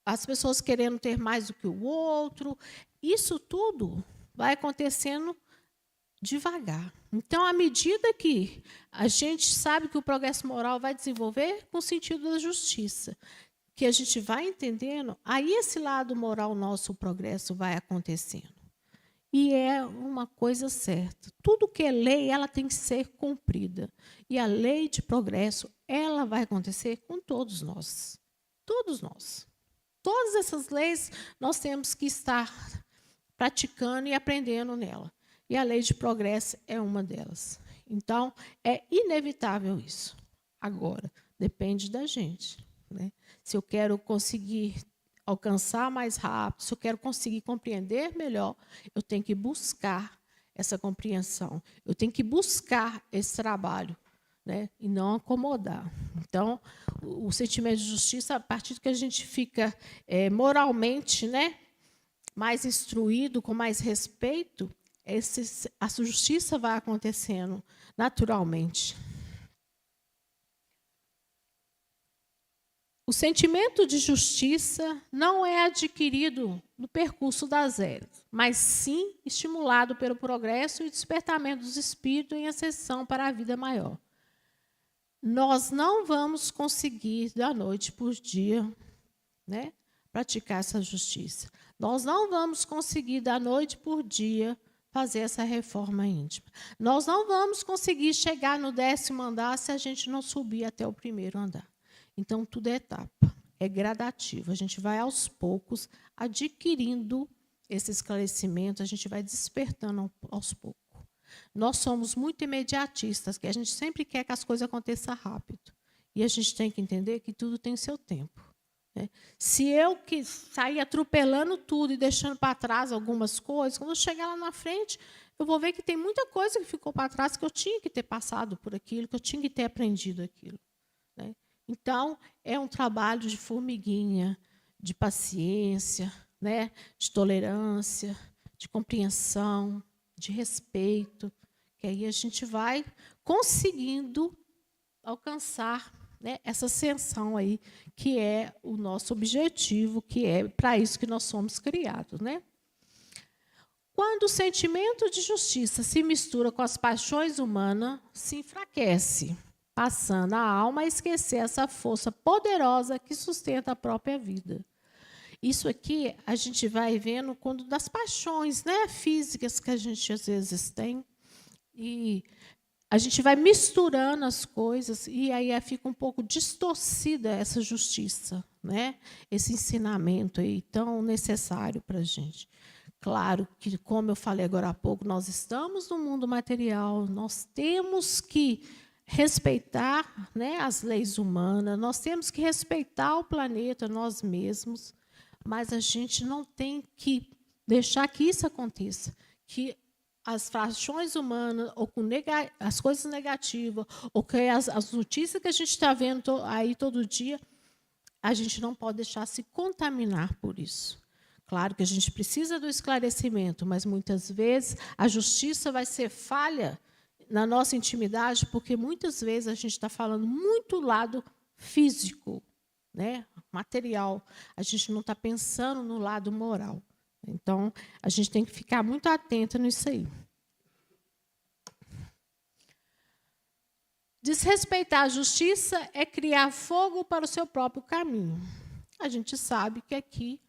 as pessoas querendo ter mais do que o outro, isso tudo vai acontecendo devagar. Então, à medida que a gente sabe que o progresso moral vai desenvolver com o sentido da justiça, que a gente vai entendendo, aí esse lado moral nosso, o progresso, vai acontecendo. E é uma coisa certa. Tudo que é lei, ela tem que ser cumprida. E a lei de progresso, ela vai acontecer com todos nós. Todos nós. Todas essas leis, nós temos que estar praticando e aprendendo nela. E a lei de progresso é uma delas. Então, é inevitável isso. Agora, depende da gente, né? Se eu quero conseguir alcançar mais rápido, se eu quero conseguir compreender melhor, eu tenho que buscar essa compreensão. Eu tenho que buscar esse trabalho, né? E não acomodar. Então, o sentimento de justiça, a partir do que a gente fica moralmente, né, mais instruído, com mais respeito, a justiça vai acontecendo naturalmente. O sentimento de justiça não é adquirido no percurso das eras, mas sim estimulado pelo progresso e despertamento dos espíritos em ascensão para a vida maior. Nós não vamos conseguir, da noite para o dia, né, praticar essa justiça. Nós não vamos conseguir, da noite para o dia, fazer essa reforma íntima. Nós não vamos conseguir chegar no 10º andar se a gente não subir até o 1º andar. Então, tudo é etapa, é gradativo. A gente vai, aos poucos, adquirindo esse esclarecimento, a gente vai despertando aos poucos. Nós somos muito imediatistas, que a gente sempre quer que as coisas aconteçam rápido. E a gente tem que entender que tudo tem seu tempo. né? Se eu que sair atropelando tudo e deixando para trás algumas coisas, quando eu chegar lá na frente, eu vou ver que tem muita coisa que ficou para trás, que eu tinha que ter passado por aquilo, que eu tinha que ter aprendido aquilo, né? Então, é um trabalho de formiguinha, de paciência, né? De tolerância, de compreensão, de respeito, que aí a gente vai conseguindo alcançar, né, essa ascensão aí, que é o nosso objetivo, que é para isso que nós somos criados, né? Quando o sentimento de justiça se mistura com as paixões humanas, se enfraquece, passando a alma a esquecer essa força poderosa que sustenta a própria vida. Isso aqui a gente vai vendo quando das paixões, né, físicas que a gente às vezes tem, e a gente vai misturando as coisas e aí fica um pouco distorcida essa justiça, né? Esse ensinamento aí tão necessário para a gente. Claro que, como eu falei agora há pouco, nós estamos no mundo material, nós temos que respeitar, né, as leis humanas, nós temos que respeitar o planeta, nós mesmos, mas a gente não tem que deixar que isso aconteça, que as paixões humanas, ou com as coisas negativas, ou que as notícias que a gente está vendo aí todo dia, a gente não pode deixar se contaminar por isso. Claro que a gente precisa do esclarecimento, mas, muitas vezes, a justiça vai ser falha na nossa intimidade, porque, muitas vezes, a gente está falando muito do lado físico, né, material. A gente não está pensando no lado moral. Então, a gente tem que ficar muito atento nisso aí. Desrespeitar a justiça é criar fogo para o seu próprio caminho. A gente sabe que aqui,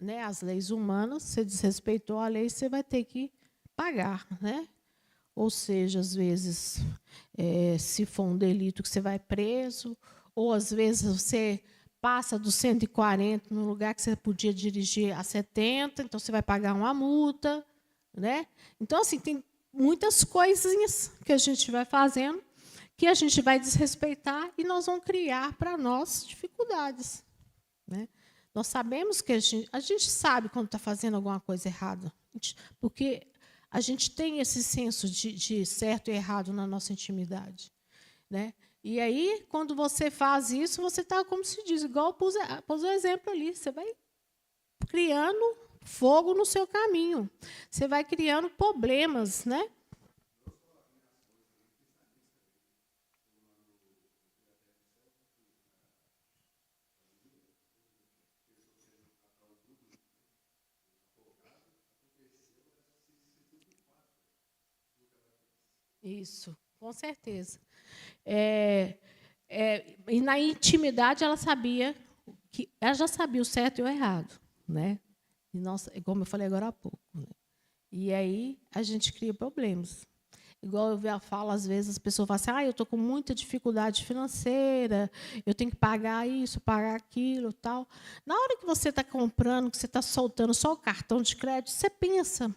né, as leis humanas, você desrespeitou a lei, você vai ter que pagar, né? Ou seja, às vezes, se for um delito que você vai preso, ou às vezes você passa dos 140 no lugar que você podia dirigir a 70, então você vai pagar uma multa, né? Então, assim, tem muitas coisinhas que a gente vai fazendo que a gente vai desrespeitar e nós vamos criar para nós dificuldades, né? Nós sabemos que a gente sabe quando está fazendo alguma coisa errada, porque a gente tem esse senso de certo e errado na nossa intimidade, né? E aí, quando você faz isso, você está, como se diz, igual pus o exemplo ali, você vai criando fogo no seu caminho, você vai criando problemas, né? Isso, com certeza. E na intimidade ela sabia que ela já sabia o certo e o errado, né? E nós, como eu falei agora há pouco, né? E aí a gente cria problemas. Igual eu falo, às vezes as pessoas falam assim: eu estou com muita dificuldade financeira, eu tenho que pagar isso, pagar aquilo, tal. Na hora que você está comprando, que você está soltando só o cartão de crédito, você pensa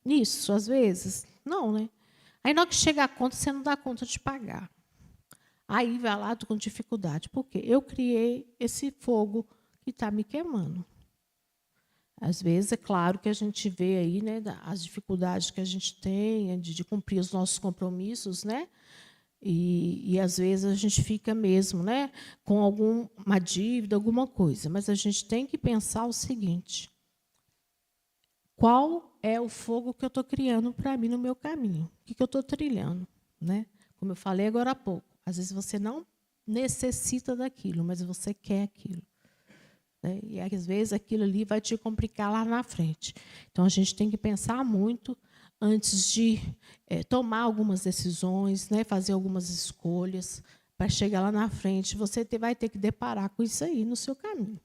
nisso, às vezes? Não, né? Aí, na hora que chega a conta, você não dá conta de pagar. Aí vai lá, estou com dificuldade. Por quê? Eu criei esse fogo que está me queimando. Às vezes, é claro que a gente vê aí, né, as dificuldades que a gente tem de cumprir os nossos compromissos, né? E, às vezes, a gente fica mesmo, né, com alguma dívida, alguma coisa. Mas a gente tem que pensar o seguinte: qual é o fogo que eu estou criando para mim no meu caminho? O que eu estou trilhando, né? Como eu falei agora há pouco, às vezes você não necessita daquilo, mas você quer aquilo, né? E às vezes aquilo ali vai te complicar lá na frente. Então a gente tem que pensar muito antes de tomar algumas decisões, né? Fazer algumas escolhas para chegar lá na frente. Você vai ter que deparar com isso aí no seu caminho.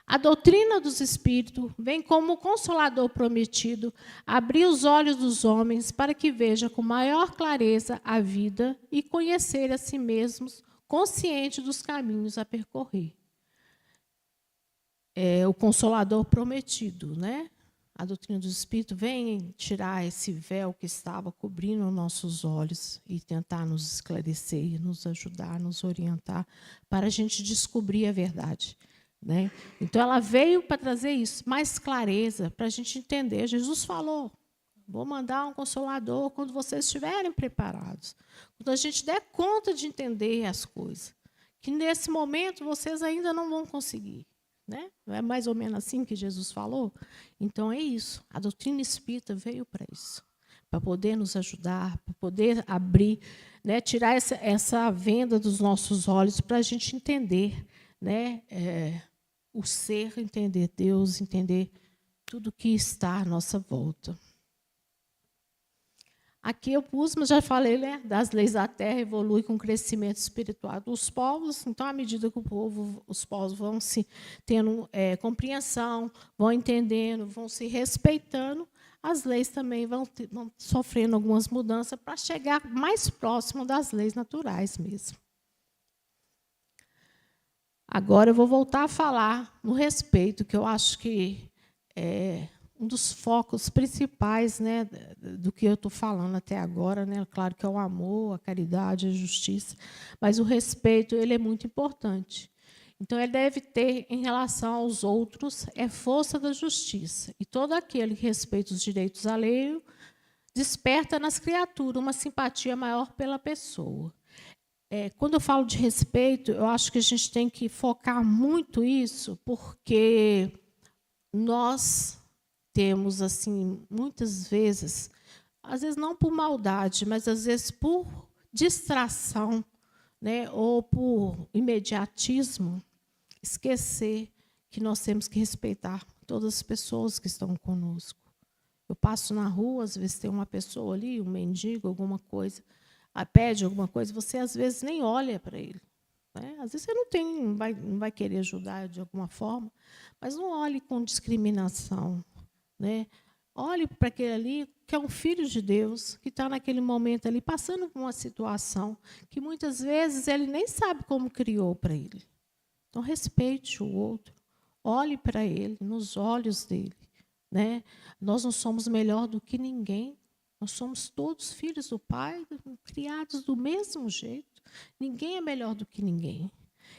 A doutrina dos Espíritos vem como Consolador prometido abrir os olhos dos homens para que vejam com maior clareza a vida e conhecer a si mesmos, consciente dos caminhos a percorrer. É o Consolador prometido, né? A doutrina do Espírito vem tirar esse véu que estava cobrindo nossos olhos e tentar nos esclarecer, nos ajudar, nos orientar, para a gente descobrir a verdade, né? Então, ela veio para trazer isso, mais clareza, para a gente entender. Jesus falou, vou mandar um Consolador quando vocês estiverem preparados, quando a gente der conta de entender as coisas, que nesse momento vocês ainda não vão conseguir. Né? Não é mais ou menos assim que Jesus falou? Então, é isso. A doutrina espírita veio para isso, para poder nos ajudar, para poder abrir, né, tirar essa venda dos nossos olhos para a gente entender, né, o ser, entender Deus, entender tudo que está à nossa volta. Aqui eu pus, mas já falei, né, das leis da terra, evolui com o crescimento espiritual dos povos. Então, à medida que os povos vão se tendo compreensão, vão entendendo, vão se respeitando, as leis também vão sofrendo algumas mudanças para chegar mais próximo das leis naturais mesmo. Agora eu vou voltar a falar no respeito, que eu acho que é um dos focos principais, né, do que eu estou falando até agora, né? Claro que é o amor, a caridade, a justiça, mas o respeito ele é muito importante. Então, ele deve ter, em relação aos outros, força da justiça. E todo aquele que respeita os direitos alheios desperta nas criaturas uma simpatia maior pela pessoa. Quando eu falo de respeito, eu acho que a gente tem que focar muito isso, porque nós temos, assim, muitas vezes, às vezes não por maldade, mas às vezes por distração, né, ou por imediatismo, esquecer que nós temos que respeitar todas as pessoas que estão conosco. Eu passo na rua, às vezes tem uma pessoa ali, um mendigo, alguma coisa, pede alguma coisa, você às vezes nem olha para ele. Né? Às vezes você não vai querer ajudar de alguma forma, mas não olhe com discriminação. Né? Olhe para aquele ali, que é um filho de Deus, que está naquele momento ali, passando por uma situação que, muitas vezes, ele nem sabe como criou para ele. Então, respeite o outro, olhe para ele, nos olhos dele. Né? Nós não somos melhor do que ninguém, nós somos todos filhos do Pai, criados do mesmo jeito. Ninguém é melhor do que ninguém.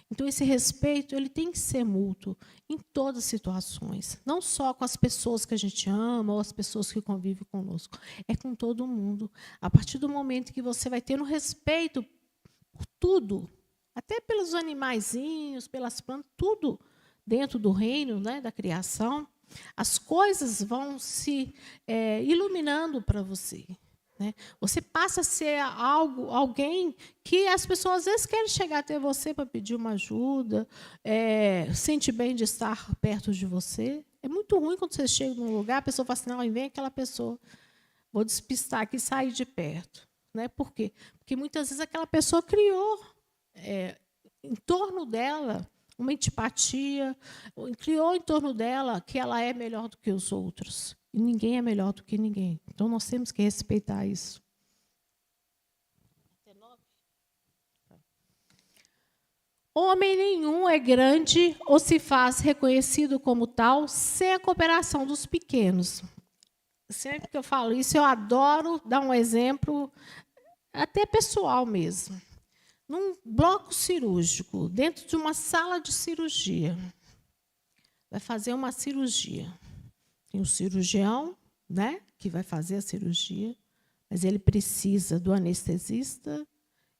Então, esse respeito ele tem que ser mútuo em todas as situações, não só com as pessoas que a gente ama ou as pessoas que convivem conosco, é com todo mundo. A partir do momento que você vai tendo respeito por tudo, até pelos animaizinhos, pelas plantas, tudo dentro do reino, né, da criação, as coisas vão se iluminando para você. Né? Você passa a ser alguém que as pessoas às vezes querem chegar até você para pedir uma ajuda, sente bem de estar perto de você. É muito ruim quando você chega num lugar, a pessoa fala assim, não, vem aquela pessoa, vou despistar aqui e sair de perto. Né? Por quê? Porque muitas vezes aquela pessoa criou em torno dela uma antipatia, criou em torno dela que ela é melhor do que os outros. E ninguém é melhor do que ninguém. Então, nós temos que respeitar isso. Homem nenhum é grande ou se faz reconhecido como tal sem a cooperação dos pequenos. Sempre que eu falo isso, eu adoro dar um exemplo, até pessoal mesmo. Num bloco cirúrgico, dentro de uma sala de cirurgia, vai fazer uma cirurgia. Tem o cirurgião, né, que vai fazer a cirurgia, mas ele precisa do anestesista,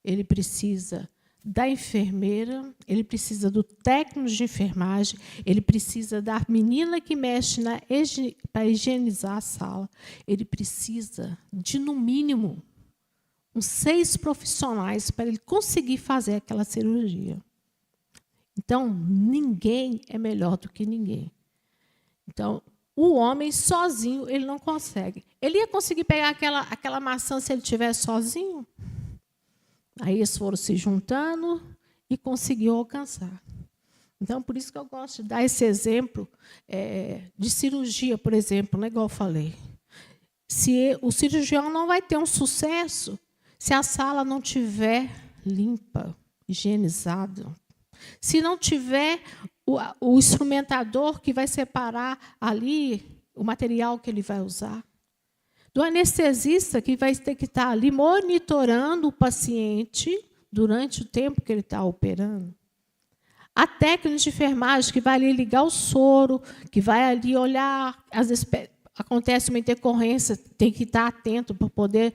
ele precisa da enfermeira, ele precisa do técnico de enfermagem, ele precisa da menina que mexe para higienizar a sala, ele precisa de, no mínimo, uns 6 profissionais para ele conseguir fazer aquela cirurgia. Então, ninguém é melhor do que ninguém. Então, o homem sozinho, ele não consegue. Ele ia conseguir pegar aquela maçã se ele estivesse sozinho? Aí eles foram se juntando e conseguiu alcançar. Então, por isso que eu gosto de dar esse exemplo de cirurgia, por exemplo, né, igual eu falei. Se o cirurgião não vai ter um sucesso se a sala não estiver limpa, higienizada. Se não tiver o instrumentador que vai separar ali o material que ele vai usar, do anestesista que vai ter que estar ali monitorando o paciente durante o tempo que ele está operando, a técnica de enfermagem que vai ali ligar o soro, que vai ali olhar, às vezes acontece uma intercorrência, tem que estar atento para poder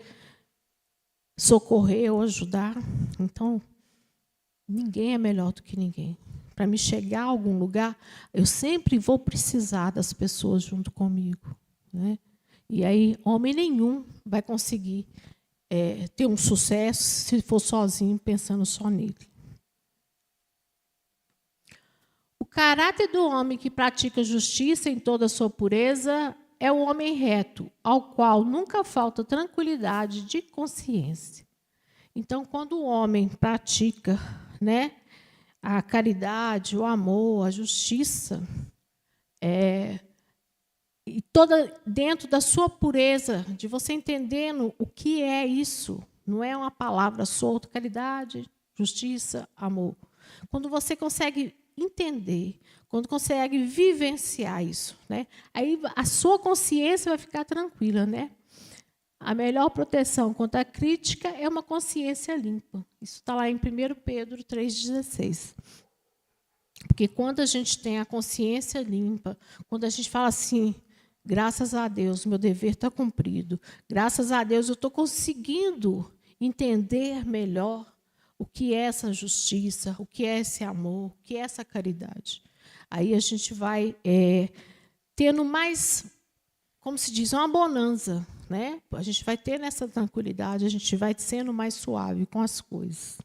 socorrer ou ajudar. Então, ninguém é melhor do que ninguém. Para me chegar a algum lugar, eu sempre vou precisar das pessoas junto comigo, né? E aí, homem nenhum vai conseguir ter um sucesso se for sozinho, pensando só nele. O caráter do homem que pratica justiça em toda a sua pureza é o homem reto, ao qual nunca falta tranquilidade de consciência. Então, quando o homem pratica, né, a caridade, o amor, a justiça, e toda dentro da sua pureza, de você entendendo o que é isso, não é uma palavra solta, caridade, justiça, amor. Quando você consegue entender, quando consegue vivenciar isso, né, aí a sua consciência vai ficar tranquila, né? A melhor proteção contra a crítica é uma consciência limpa. Isso está lá em 1 Pedro 3,16. Porque quando a gente tem a consciência limpa, quando a gente fala assim, graças a Deus, meu dever está cumprido, graças a Deus eu estou conseguindo entender melhor o que é essa justiça, o que é esse amor, o que é essa caridade. Aí a gente vai tendo mais, como se diz, uma bonança, né? A gente vai ter nessa tranquilidade, a gente vai sendo mais suave com as coisas.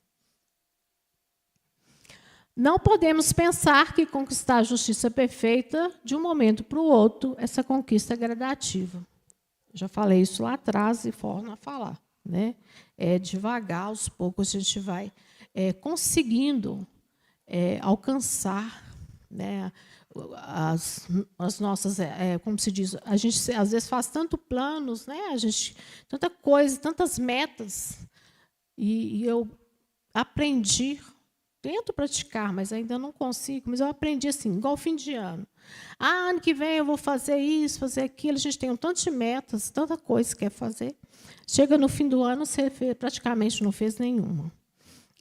Não podemos pensar que conquistar a justiça perfeita, de um momento para o outro, essa conquista é gradativa. Já falei isso lá atrás e forno a falar, né? Devagar, aos poucos, a gente vai conseguindo alcançar, né, as nossas, como se diz, a gente às vezes faz tanto planos, né, a gente tanta coisa, tantas metas, e eu aprendi, tento praticar, mas ainda não consigo, mas eu aprendi assim, igual fim de ano. Ano que vem eu vou fazer isso, fazer aquilo, a gente tem um tanto de metas, tanta coisa que quer fazer. Chega no fim do ano, você praticamente não fez nenhuma.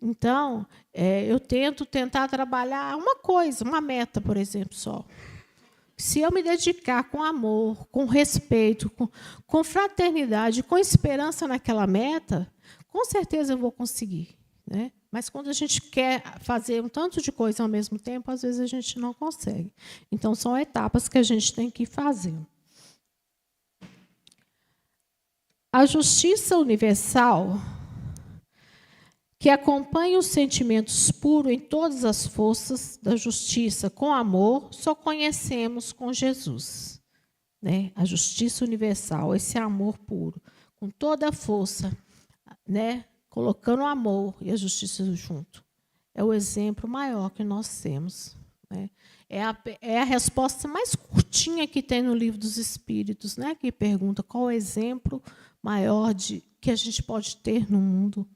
Então, eu tentar trabalhar uma coisa, uma meta, por exemplo, só. Se eu me dedicar com amor, com respeito, com fraternidade, com esperança naquela meta, com certeza eu vou conseguir, né? Mas quando a gente quer fazer um tanto de coisa ao mesmo tempo, às vezes a gente não consegue. Então, são etapas que a gente tem que ir fazendo. A justiça universal, que acompanha os sentimentos puros em todas as forças da justiça com amor, só conhecemos com Jesus, né? A justiça universal, esse amor puro, com toda a força, né? Colocando o amor e a justiça junto. É o exemplo maior que nós temos, né? É a resposta mais curtinha que tem no Livro dos Espíritos, né? Que pergunta qual o exemplo maior que a gente pode ter no mundo.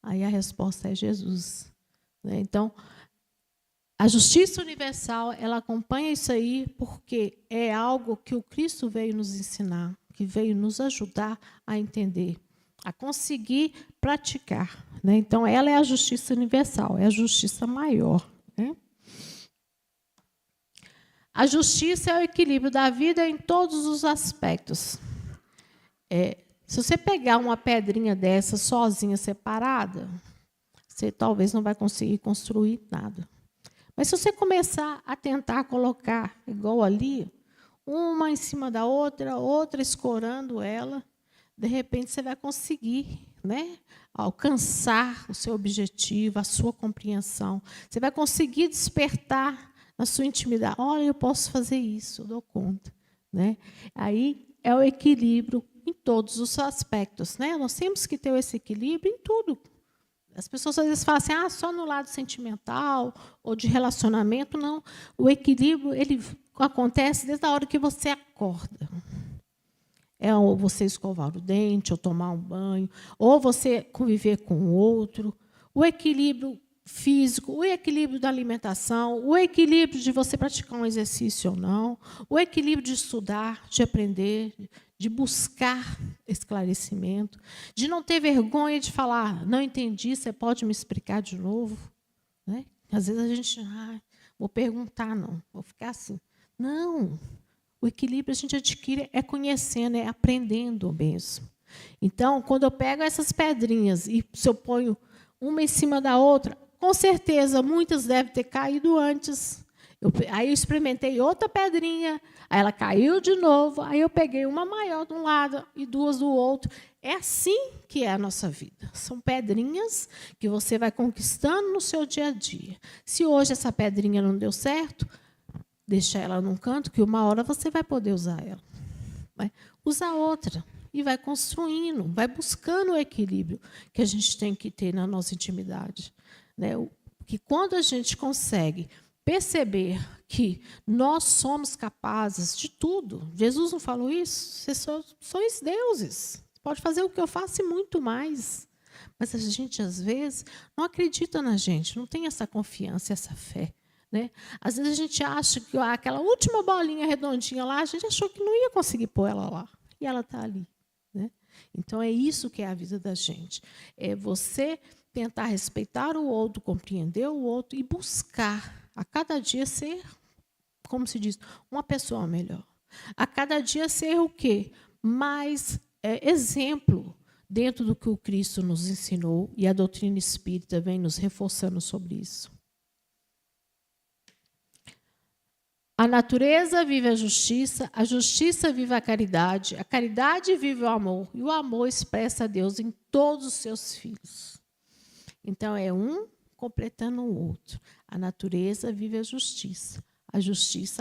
Aí a resposta é Jesus, né? Então, a justiça universal, ela acompanha isso aí porque é algo que o Cristo veio nos ensinar, que veio nos ajudar a entender, a conseguir praticar, né? Então, ela é a justiça universal, é a justiça maior, né? A justiça é o equilíbrio da vida em todos os aspectos. Se você pegar uma pedrinha dessa sozinha, separada, você talvez não vai conseguir construir nada. Mas se você começar a tentar colocar, igual ali, uma em cima da outra, outra escorando ela, de repente você vai conseguir, né, alcançar o seu objetivo, a sua compreensão. Você vai conseguir despertar na sua intimidade. Olha, eu posso fazer isso, eu dou conta, né? Aí é o equilíbrio em todos os aspectos, né? Nós temos que ter esse equilíbrio em tudo. As pessoas às vezes falam assim, só no lado sentimental ou de relacionamento. Não. O equilíbrio ele acontece desde a hora que você acorda. Ou você escovar o dente, ou tomar um banho, ou você conviver com o outro. O equilíbrio físico, o equilíbrio da alimentação, o equilíbrio de você praticar um exercício ou não, o equilíbrio de estudar, de aprender, de buscar esclarecimento, de não ter vergonha de falar, não entendi, você pode me explicar de novo? Né? Às vezes a gente, vou perguntar, não, vou ficar assim. Não, o equilíbrio a gente adquire conhecendo, aprendendo mesmo. Então, quando eu pego essas pedrinhas e se eu ponho uma em cima da outra, com certeza, muitas devem ter caído antes. Aí eu experimentei outra pedrinha, aí ela caiu de novo, aí eu peguei uma maior de um lado e duas do outro. É assim que é a nossa vida. São pedrinhas que você vai conquistando no seu dia a dia. Se hoje essa pedrinha não deu certo, deixa ela num canto, que uma hora você vai poder usar ela. Usa outra. E vai construindo, vai buscando o equilíbrio que a gente tem que ter na nossa intimidade. Né? Que quando a gente consegue perceber que nós somos capazes de tudo, Jesus não falou isso? Vocês sois deuses, pode fazer o que eu faço e muito mais. Mas a gente, às vezes, não acredita na gente, não tem essa confiança, essa fé. Né? Às vezes a gente acha que aquela última bolinha redondinha lá, a gente achou que não ia conseguir pôr ela lá. E ela está ali. Né? Então, é isso que é a vida da gente. É você tentar respeitar o outro, compreender o outro e buscar, a cada dia, ser, como se diz, uma pessoa melhor. A cada dia ser o quê? Mais exemplo dentro do que o Cristo nos ensinou, e a doutrina espírita vem nos reforçando sobre isso. A natureza vive a justiça vive a caridade vive o amor, e o amor expressa a Deus em todos os seus filhos. Então, é um completando o outro. A natureza vive a justiça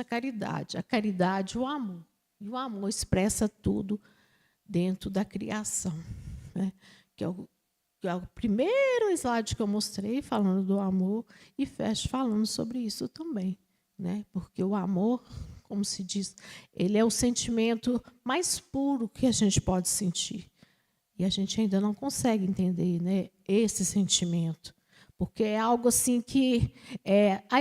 a caridade o amor. E o amor expressa tudo dentro da criação. Né? Que é o primeiro slide que eu mostrei, falando do amor, e fecho falando sobre isso também. Né? Porque o amor, como se diz, ele é o sentimento mais puro que a gente pode sentir. E a gente ainda não consegue entender, né, esse sentimento. Porque é algo assim que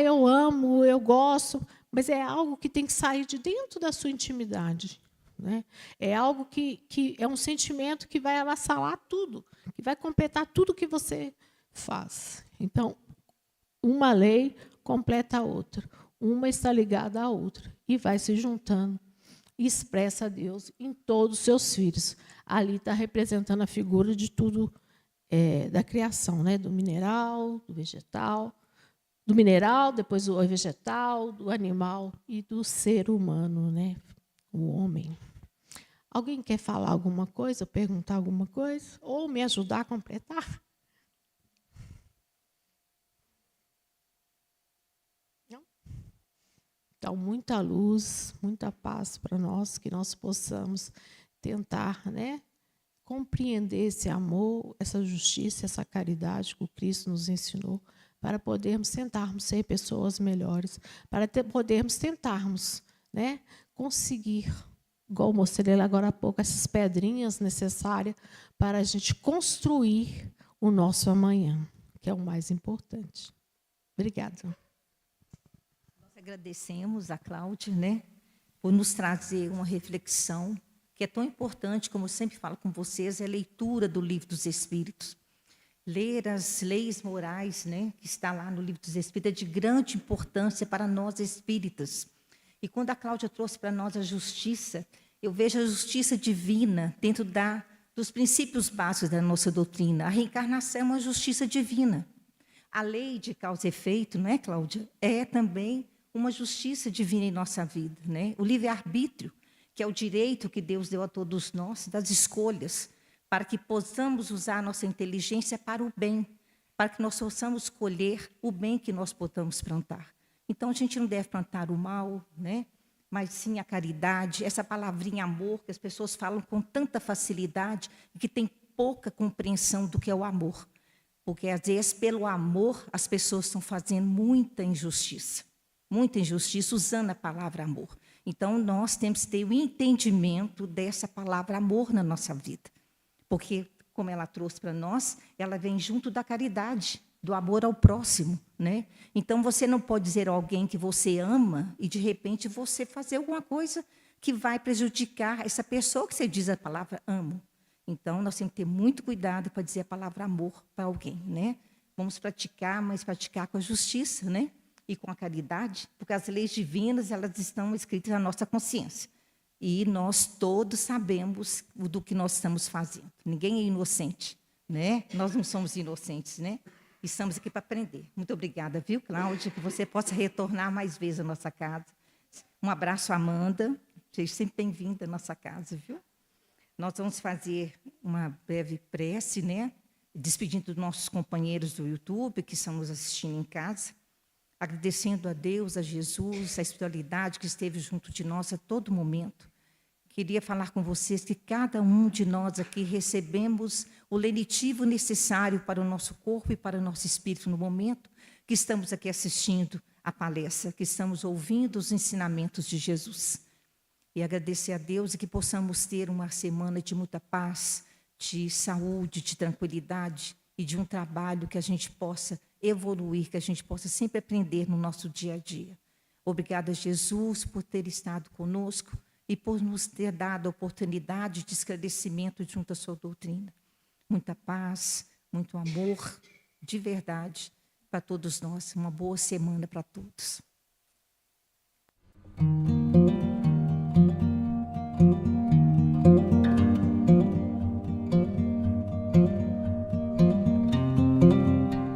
eu amo, eu gosto, mas é algo que tem que sair de dentro da sua intimidade. Né? É algo que é um sentimento que vai avassalar tudo, que vai completar tudo que você faz. Então, uma lei completa a outra. Uma está ligada à outra e vai se juntando e expressa a Deus em todos os seus filhos. Ali está representando a figura de tudo da criação, né? Do mineral, do vegetal, depois o vegetal, do animal e do ser humano, né? O homem. Alguém quer falar alguma coisa, perguntar alguma coisa? Ou me ajudar a completar? Então, muita luz, muita paz para nós, que nós possamos tentar, né, compreender esse amor, essa justiça, essa caridade que o Cristo nos ensinou, para podermos tentarmos ser pessoas melhores, para podermos tentarmos, né, conseguir, igual eu mostrei agora há pouco, essas pedrinhas necessárias para a gente construir o nosso amanhã, que é o mais importante. Obrigada. Agradecemos a Cláudia, né, por nos trazer uma reflexão que é tão importante, como eu sempre falo com vocês, é a leitura do Livro dos Espíritos. Ler as leis morais, né, que está lá no Livro dos Espíritos, é de grande importância para nós espíritas. E quando a Cláudia trouxe para nós a justiça, eu vejo a justiça divina dentro dos princípios básicos da nossa doutrina. A reencarnação é uma justiça divina. A lei de causa e efeito, não é, Cláudia? É também uma justiça divina em nossa vida, né? O livre-arbítrio, que é o direito que Deus deu a todos nós, das escolhas, para que possamos usar a nossa inteligência para o bem, para que nós possamos escolher o bem que nós podamos plantar. Então, a gente não deve plantar o mal, né? Mas sim a caridade, essa palavrinha amor, que as pessoas falam com tanta facilidade e que tem pouca compreensão do que é o amor. Porque, às vezes, pelo amor, as pessoas estão fazendo muita injustiça usando a palavra amor. Então, nós temos que ter o entendimento dessa palavra amor na nossa vida. Porque, como ela trouxe para nós, ela vem junto da caridade, do amor ao próximo, né? Então, você não pode dizer a alguém que você ama e, de repente, você fazer alguma coisa que vai prejudicar essa pessoa que você diz a palavra amo. Então, nós temos que ter muito cuidado para dizer a palavra amor para alguém, né? Vamos praticar, mas praticar com a justiça, né? E com a caridade, porque as leis divinas, elas estão escritas na nossa consciência. E nós todos sabemos do que nós estamos fazendo. Ninguém é inocente, né? Nós não somos inocentes, né? Estamos aqui para aprender. Muito obrigada, viu, Cláudia? Que você possa retornar mais vezes à nossa casa. Um abraço, Amanda. Seja sempre bem-vinda à nossa casa, viu? Nós vamos fazer uma breve prece, né? Despedindo dos nossos companheiros do YouTube, que estão nos assistindo em casa. Agradecendo a Deus, a Jesus, a espiritualidade que esteve junto de nós a todo momento. Queria falar com vocês que cada um de nós aqui recebemos o lenitivo necessário para o nosso corpo e para o nosso espírito no momento que estamos aqui assistindo a palestra, que estamos ouvindo os ensinamentos de Jesus. E agradecer a Deus e que possamos ter uma semana de muita paz, de saúde, de tranquilidade e de um trabalho que a gente possa evoluir, que a gente possa sempre aprender no nosso dia a dia. Obrigada, Jesus, por ter estado conosco e por nos ter dado a oportunidade de esclarecimento junto à sua doutrina. Muita paz, muito amor, de verdade, para todos nós. Uma boa semana para todos.